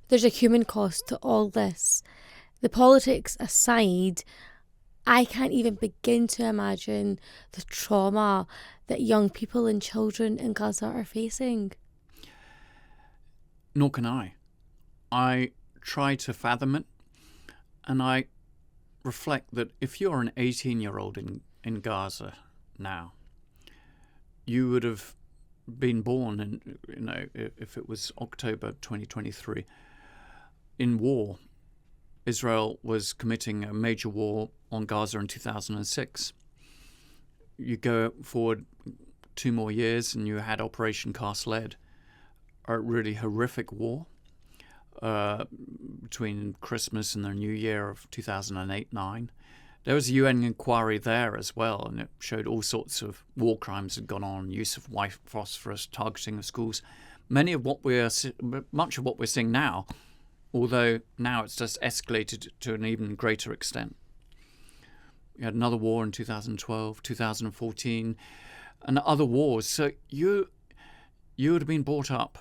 There's a human cost to all this. The politics aside, I can't even begin to imagine the trauma that young people and children in Gaza are facing. Nor can I. I try to fathom it, and I reflect that if you're an 18-year-old in Gaza now, you would have been born in, if it was October 2023, in war. Israel was committing a major war on Gaza in 2006. You go forward 2 more years and you had Operation Cast Lead, a really horrific war between Christmas and the New Year of 2008-9. There was a UN inquiry there as well, and it showed all sorts of war crimes had gone on, use of white phosphorus, targeting of schools. Much of what we're seeing now, although now it's just escalated to an even greater extent. We had another war in 2012, 2014, and other wars. So you would have been brought up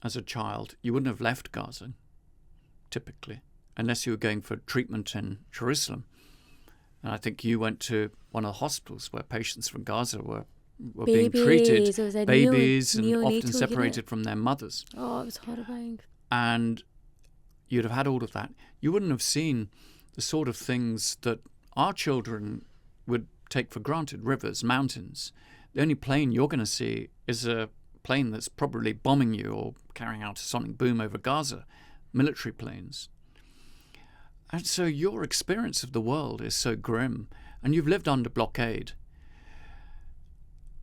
as a child. You wouldn't have left Gaza, typically, unless you were going for treatment in Jerusalem. And I think you went to one of the hospitals where patients from Gaza were being treated, babies, and often separated from their mothers. Oh, it was horrifying. And you'd have had all of that. You wouldn't have seen the sort of things that our children would take for granted, rivers, mountains. The only plane you're going to see is a plane that's probably bombing you or carrying out a sonic boom over Gaza, military planes. And so your experience of the world is so grim, and you've lived under blockade.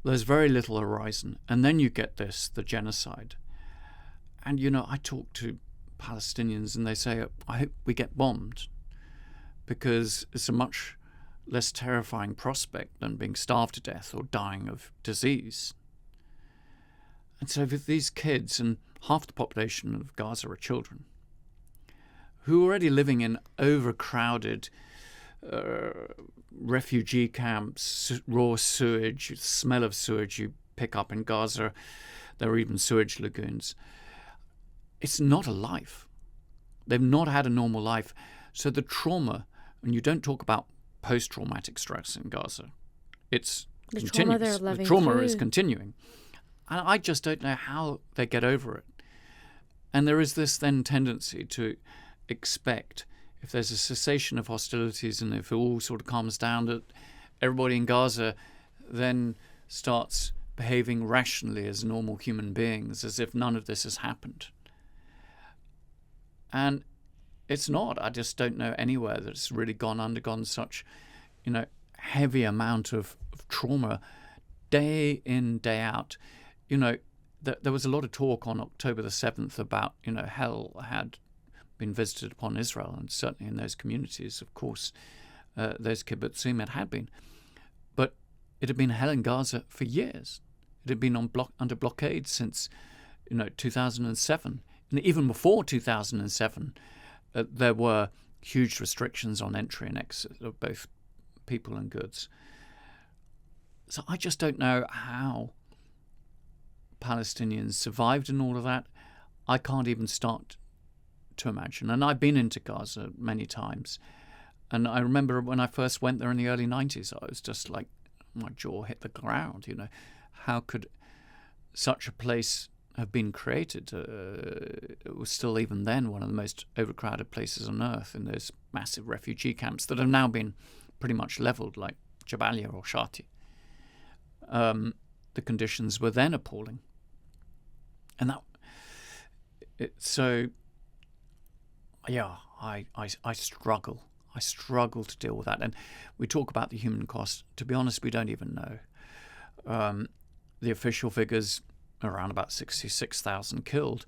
There's very little horizon. And then you get this, the genocide. And, I talk to Palestinians and they say, I hope we get bombed, because it's a much less terrifying prospect than being starved to death or dying of disease. And so with these kids, and half the population of Gaza are children, who are already living in overcrowded refugee camps, raw sewage, smell of sewage you pick up in Gaza. There are even sewage lagoons. It's not a life. They've not had a normal life. So the trauma, and you don't talk about post-traumatic stress in Gaza, it's continuous. The trauma is continuing. And I just don't know how they get over it. And there is this then tendency to expect, if there's a cessation of hostilities and if it all sort of calms down, that everybody in Gaza then starts behaving rationally as normal human beings, as if none of this has happened. And it's not. I just don't know anywhere that's really undergone such, heavy amount of trauma day in, day out. You know, there was a lot of talk on October the 7th about, you know, hell had been visited upon Israel, and certainly in those communities, of course, those kibbutzim, it had been. But it had been hell in Gaza for years. It had been under blockade since, you know, 2007. And even before 2007, there were huge restrictions on entry and exit of both people and goods. So I just don't know how Palestinians survived in all of that. I can't even start to imagine. And I've been into Gaza many times. And I remember when I first went there in the early 90s, I was just like, my jaw hit the ground, you know. How could such a place have been created? It was still even then one of the most overcrowded places on earth, in those massive refugee camps that have now been pretty much leveled, like Jabalia or Shati. The conditions were then appalling. And I struggle. I struggle to deal with that. And we talk about the human cost. To be honest, we don't even know. The official figures are around about 66,000 killed.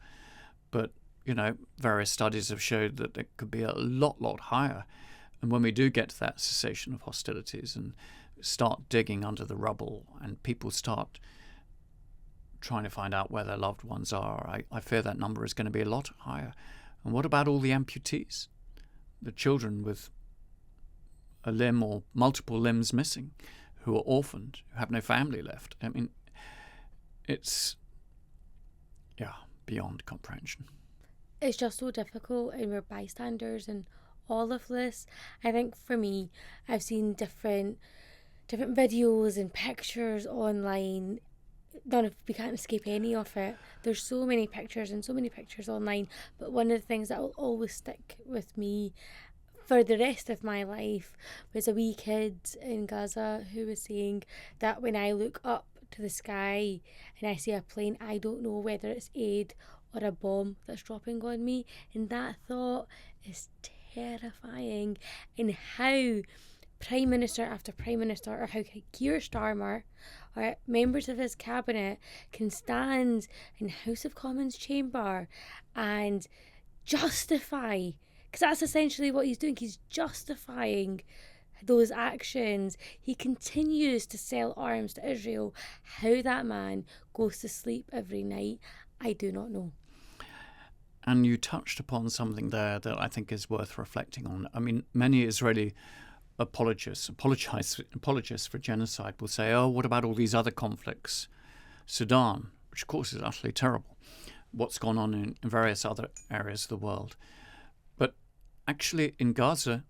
But, you know, various studies have showed that it could be a lot higher. And when we do get to that cessation of hostilities and start digging under the rubble and people start trying to find out where their loved ones are, I fear that number is going to be a lot higher. And what about all the amputees? The children with a limb or multiple limbs missing, who are orphaned, who have no family left. I mean, it's, beyond comprehension. It's just so difficult, and we're bystanders and all of this. I think for me, I've seen different videos and pictures online. We can't escape any of it. There's so many pictures online, but one of the things that will always stick with me for the rest of my life was a wee kid in Gaza who was saying that when I look up to the sky and I see a plane, I don't know whether it's aid or a bomb that's dropping on me. And that thought is terrifying. And how Prime Minister after Prime Minister, or how Keir Starmer or members of his cabinet can stand in House of Commons chamber and justify, because that's essentially what he's doing. He's justifying those actions. He continues to sell arms to Israel. How that man goes to sleep every night, I do not know. And you touched upon something there that I think is worth reflecting on. I mean, many Israeli apologists for genocide will say, oh, what about all these other conflicts? Sudan, which of course is utterly terrible. What's gone on in various other areas of the world. But actually in Gaza,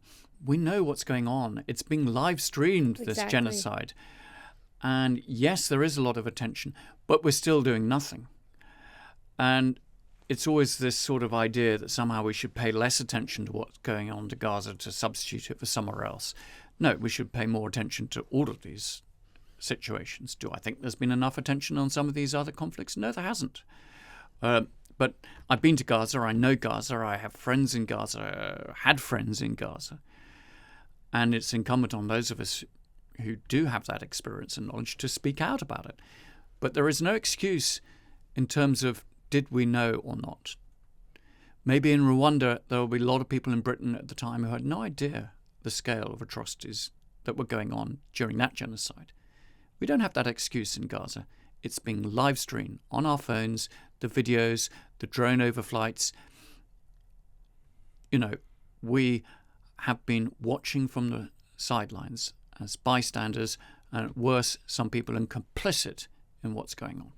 we know what's going on. It's being live streamed, this genocide. And yes, there is a lot of attention, but we're still doing nothing. And it's always this sort of idea that somehow we should pay less attention to what's going on to Gaza to substitute it for somewhere else. No, we should pay more attention to all of these situations. Do I think there's been enough attention on some of these other conflicts? No, there hasn't. But I've been to Gaza. I know Gaza. I have friends in Gaza, had friends in Gaza. And it's incumbent on those of us who do have that experience and knowledge to speak out about it. But there is no excuse in terms of did we know or not. Maybe in Rwanda, there will be a lot of people in Britain at the time who had no idea the scale of atrocities that were going on during that genocide. We don't have that excuse in Gaza. It's being live streamed on our phones, the videos, the drone overflights. You know, we have been watching from the sidelines as bystanders, and worse, some people are complicit in what's going on.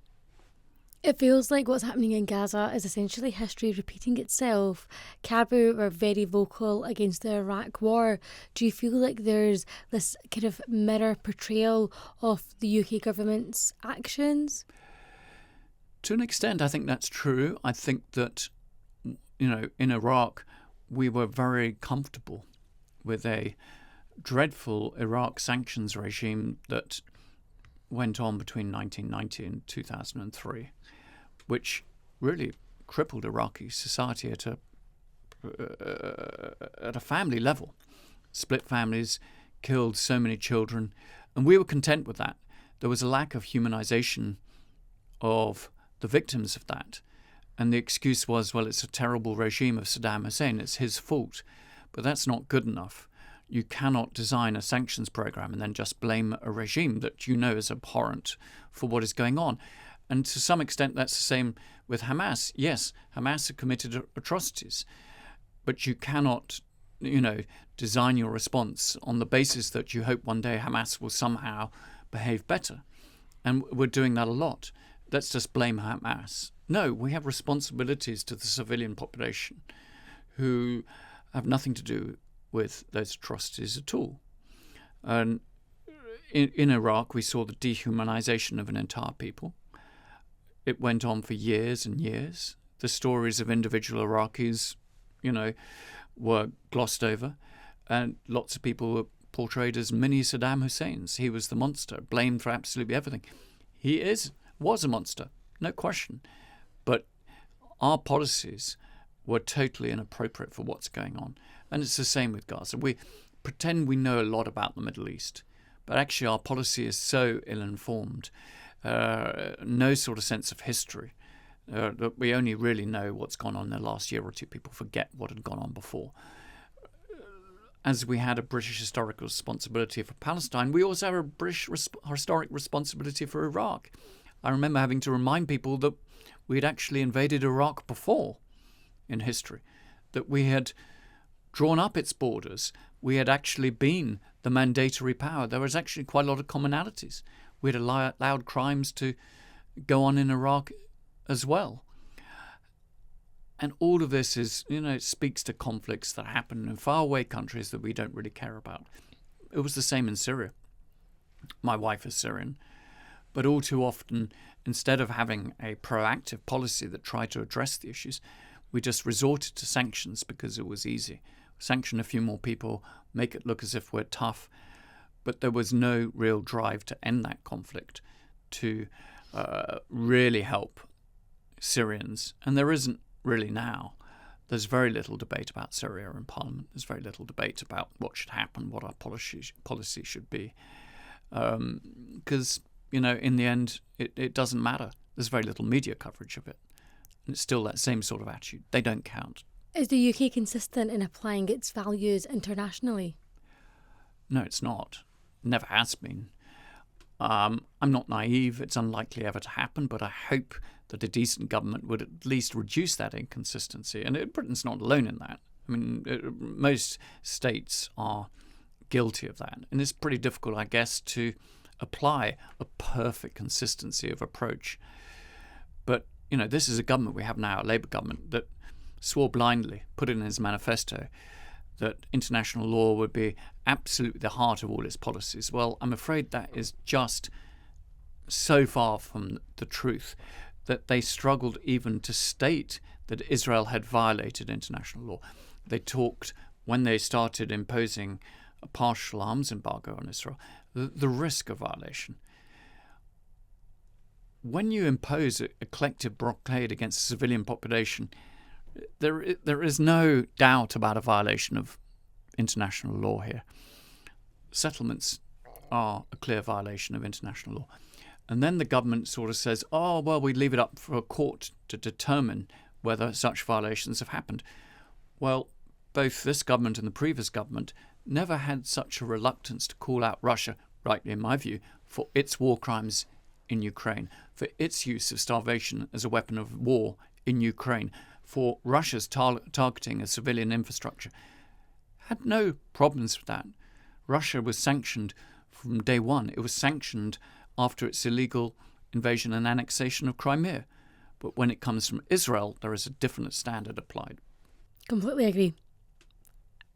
It feels like what's happening in Gaza is essentially history repeating itself. CAABU were very vocal against the Iraq war. Do you feel like there's this kind of mirror portrayal of the UK government's actions? To an extent, I think that's true. I think that, you know, in Iraq, we were very comfortable with a dreadful Iraq sanctions regime that went on between 1990 and 2003, which really crippled Iraqi society at a family level. Split families, killed so many children, and we were content with that. There was a lack of humanization of the victims of that. And the excuse was, well, it's a terrible regime of Saddam Hussein. It's his fault. But that's not good enough. You cannot design a sanctions program and then just blame a regime that you know is abhorrent for what is going on. And to some extent, that's the same with Hamas. Yes, Hamas have committed atrocities. But you cannot, design your response on the basis that you hope one day Hamas will somehow behave better. And we're doing that a lot. Let's just blame Hamas. No, we have responsibilities to the civilian population who have nothing to do with those atrocities at all. And in Iraq, we saw the dehumanization of an entire people. It went on for years and years. The stories of individual Iraqis, were glossed over, and lots of people were portrayed as mini Saddam Husseins. He was the monster, blamed for absolutely everything. He was a monster, no question. But our policies were totally inappropriate for what's going on. And it's the same with Gaza. We pretend we know a lot about the Middle East, but actually our policy is so ill-informed, no sort of sense of history, that we only really know what's gone on in the last year or two. People forget what had gone on before. As we had a British historical responsibility for Palestine, we also have a British historic responsibility for Iraq. I remember having to remind people that we had actually invaded Iraq before in history, that we had drawn up its borders. We had actually been the mandatory power. There was actually quite a lot of commonalities. We had allowed crimes to go on in Iraq as well. And all of this is, it speaks to conflicts that happen in faraway countries that we don't really care about. It was the same in Syria. My wife is Syrian. But all too often, instead of having a proactive policy that tried to address the issues, we just resorted to sanctions because it was easy. Sanction a few more people, make it look as if we're tough. But there was no real drive to end that conflict, to really help Syrians. And there isn't really now. There's very little debate about Syria in Parliament. There's very little debate about what should happen, what our policy should be. Because, in the end, it doesn't matter. There's very little media coverage of it. And it's still that same sort of attitude. They don't count. Is the UK consistent in applying its values internationally? No, it's not. Never has been. I'm not naive. It's unlikely ever to happen, but I hope that a decent government would at least reduce that inconsistency. And Britain's not alone in that. I mean, most states are guilty of that. And it's pretty difficult, I guess, to apply a perfect consistency of approach. But, this is a government we have now, a Labour government, that swore blindly, put in its manifesto, that international law would be absolutely the heart of all its policies. Well, I'm afraid that is just so far from the truth that they struggled even to state that Israel had violated international law. They talked, when they started imposing a partial arms embargo on Israel, the risk of violation. When you impose a collective blockade against the civilian population, there is no doubt about a violation of international law here. Settlements are a clear violation of international law. And then the government sort of says, we leave it up for a court to determine whether such violations have happened. Well, both this government and the previous government never had such a reluctance to call out Russia, rightly in my view, for its war crimes in Ukraine, for its use of starvation as a weapon of war in Ukraine, for Russia's targeting of civilian infrastructure. Had no problems with that. Russia was sanctioned from day one. It was sanctioned after its illegal invasion and annexation of Crimea. But when it comes from Israel, there is a different standard applied. Completely agree.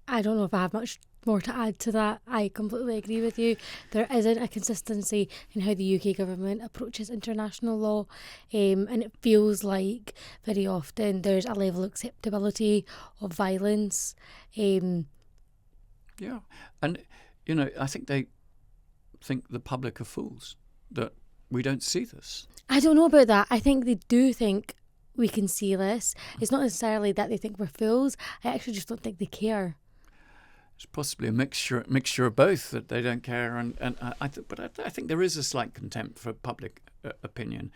I don't know if I have much more to add to that. I completely agree with you. There isn't a consistency in how the UK government approaches international law, and it feels like very often there's a level of acceptability of violence. Yeah, and I think they think the public are fools, that we don't see this. I don't know about that. I think they do think we can see this. It's not necessarily that they think we're fools. I actually just don't think they care. it's possibly a mixture of both, that they don't care, and I think there is a slight contempt for public opinion,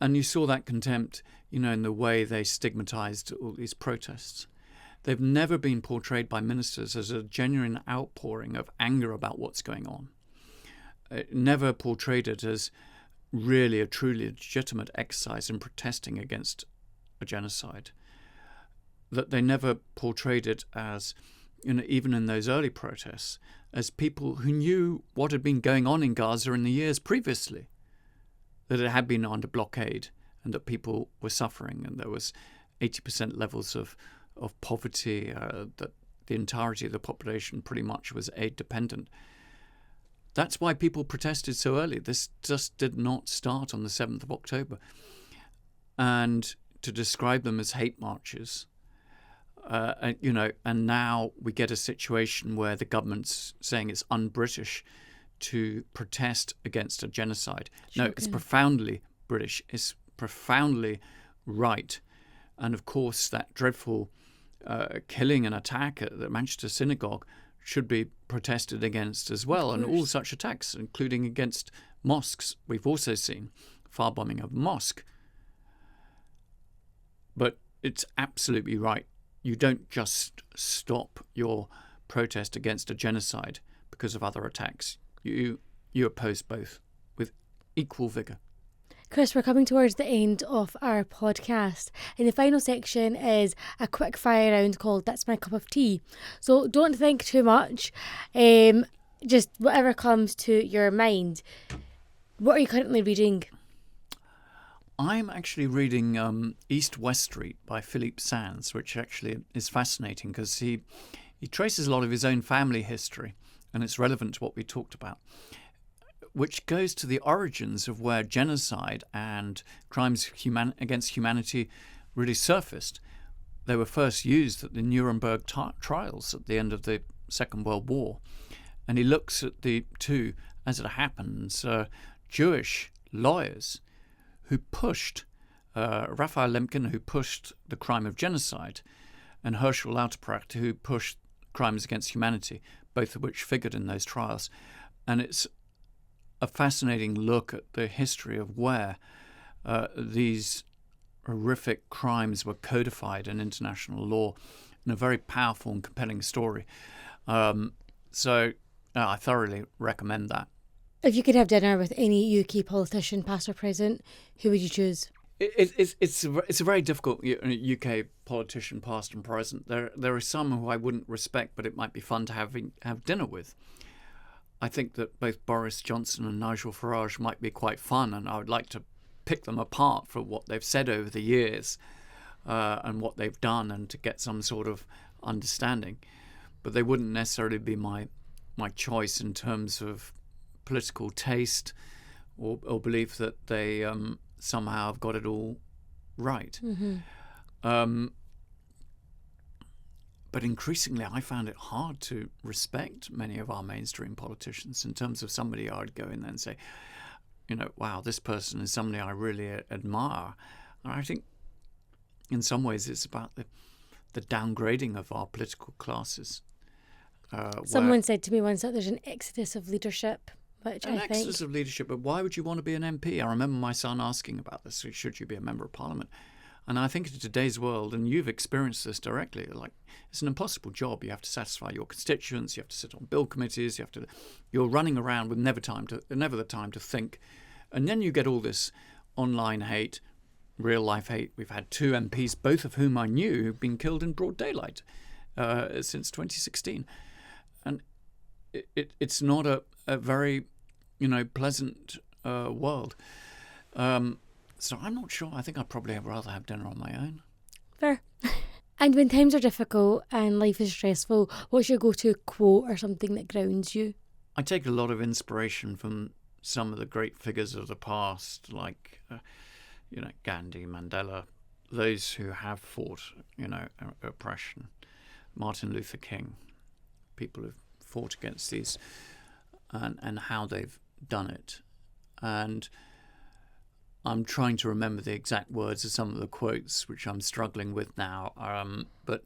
and you saw that contempt, in the way they stigmatized all these protests. They've never been portrayed by ministers as a genuine outpouring of anger about what's going on. Never portrayed it as really a truly legitimate exercise in protesting against a genocide. That they never portrayed it as, even in those early protests, as people who knew what had been going on in Gaza in the years previously, that it had been under blockade and that people were suffering, and there was 80% levels of poverty, that the entirety of the population pretty much was aid dependent. That's why people protested so early. This just did not start on the 7th of October. And to describe them as hate marches, and now we get a situation where the government's saying it's un-British to protest against a genocide. No, it's profoundly British. It's profoundly right. And of course, that dreadful killing and attack at the Manchester synagogue should be protested against as well. And all such attacks, including against mosques. We've also seen firebombing of a mosque. But it's absolutely right. You don't just stop your protest against a genocide because of other attacks. You oppose both with equal vigour. Chris, we're coming towards the end of our podcast, and the final section is a quick fire round called That's My Cup of Tea. So don't think too much, just whatever comes to your mind. What are you currently reading? I'm actually reading East West Street by Philippe Sands, which actually is fascinating because he traces a lot of his own family history, and it's relevant to what we talked about, which goes to the origins of where genocide and crimes against humanity really surfaced. They were first used at the Nuremberg trials at the end of the Second World War. And he looks at the two, as it happens, Jewish lawyers who pushed, Raphael Lemkin, who pushed the crime of genocide, and Herschel Lauterpacht, who pushed crimes against humanity, both of which figured in those trials. And it's a fascinating look at the history of where these horrific crimes were codified in international law, in a very powerful and compelling story. So I thoroughly recommend that. If you could have dinner with any UK politician, past or present, who would you choose? It's a very difficult UK politician, past and present. There are some who I wouldn't respect, but it might be fun to have dinner with. I think that both Boris Johnson and Nigel Farage might be quite fun, and I would like to pick them apart for what they've said over the years and what they've done, and to get some sort of understanding. But they wouldn't necessarily be my choice in terms of political taste or belief that they somehow have got it all right. Mm-hmm. But increasingly, I found it hard to respect many of our mainstream politicians in terms of somebody I would go in there and say, wow, this person is somebody I really admire. And I think in some ways it's about the downgrading of our political classes. Someone said to me once that there's an exodus of leadership. Exodus of leadership, but why would you want to be an MP? I remember my son asking about this, should you be a member of parliament? And I think in today's world, and you've experienced this directly, like it's an impossible job. You have to satisfy your constituents. You have to sit on bill committees. You're running around with never the time to think. And then you get all this online hate, real life hate. We've had 2 MPs, both of whom I knew, who've been killed in broad daylight since 2016. And it's not a very, pleasant world. So I'm not sure. I think I'd probably rather have dinner on my own. Fair. And when times are difficult and life is stressful, what's your go-to quote or something that grounds you? I take a lot of inspiration from some of the great figures of the past, like, Gandhi, Mandela, those who have fought, oppression, Martin Luther King, people who've fought against these and how they've done it. And I'm trying to remember the exact words of some of the quotes, which I'm struggling with now. But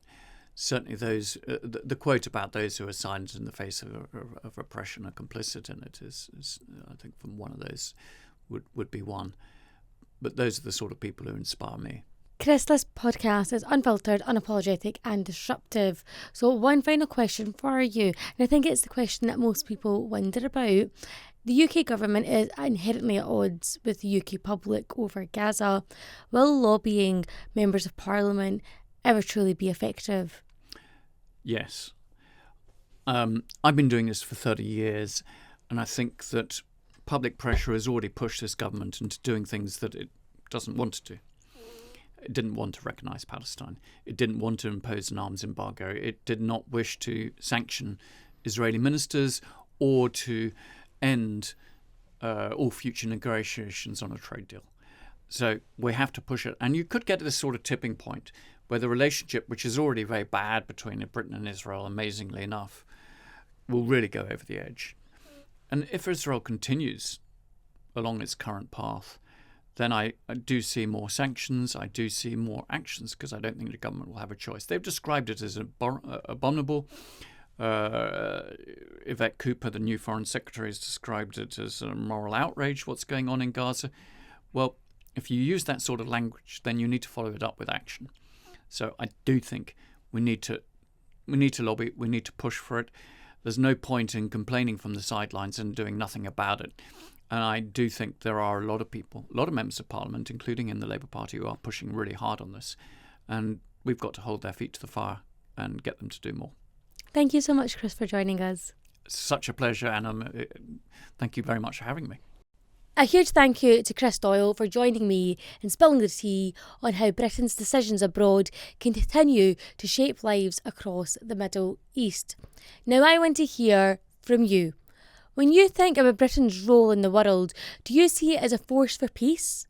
certainly those the quote about those who are silent in the face of oppression are complicit in it is I think from one of those would be one. But those are the sort of people who inspire me. Chris, this podcast is unfiltered, unapologetic and disruptive. So one final question for you, and I think it's the question that most people wonder about. The UK government is inherently at odds with the UK public over Gaza. Will lobbying members of Parliament ever truly be effective? Yes. I've been doing this for 30 years, and I think that public pressure has already pushed this government into doing things that it doesn't want to do. It didn't want to recognise Palestine. It didn't want to impose an arms embargo. It did not wish to sanction Israeli ministers or to end all future negotiations on a trade deal. So we have to push it. And you could get to this sort of tipping point where the relationship, which is already very bad between Britain and Israel, amazingly enough, will really go over the edge. And if Israel continues along its current path, then I do see more sanctions, I do see more actions, because I don't think the government will have a choice. They've described it as abominable. Yvette Cooper, the new Foreign Secretary, has described it as a moral outrage, what's going on in Gaza. Well, if you use that sort of language, then you need to follow it up with action. So I do think we need to lobby, we need to push for it. There's no point in complaining from the sidelines and doing nothing about it. And I do think there are a lot of people, a lot of members of Parliament, including in the Labour Party, who are pushing really hard on this. And we've got to hold their feet to the fire and get them to do more. Thank you so much, Chris, for joining us. Such a pleasure, Anum. Thank you very much for having me. A huge thank you to Chris Doyle for joining me in spilling the tea on how Britain's decisions abroad continue to shape lives across the Middle East. Now I want to hear from you. When you think about Britain's role in the world, do you see it as a force for peace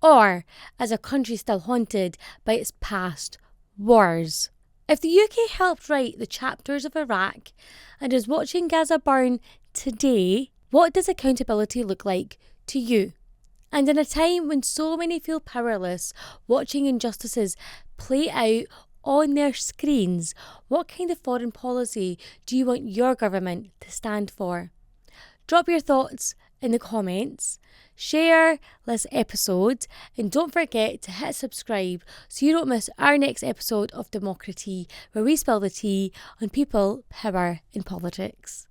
or as a country still haunted by its past wars? If the UK helped write the chapters of Iraq and is watching Gaza burn today, what does accountability look like to you? And in a time when so many feel powerless watching injustices play out on their screens, what kind of foreign policy do you want your government to stand for? Drop your thoughts in the comments, share this episode, and don't forget to hit subscribe so you don't miss our next episode of DemocraTEA, where we spill the tea on people, power and politics.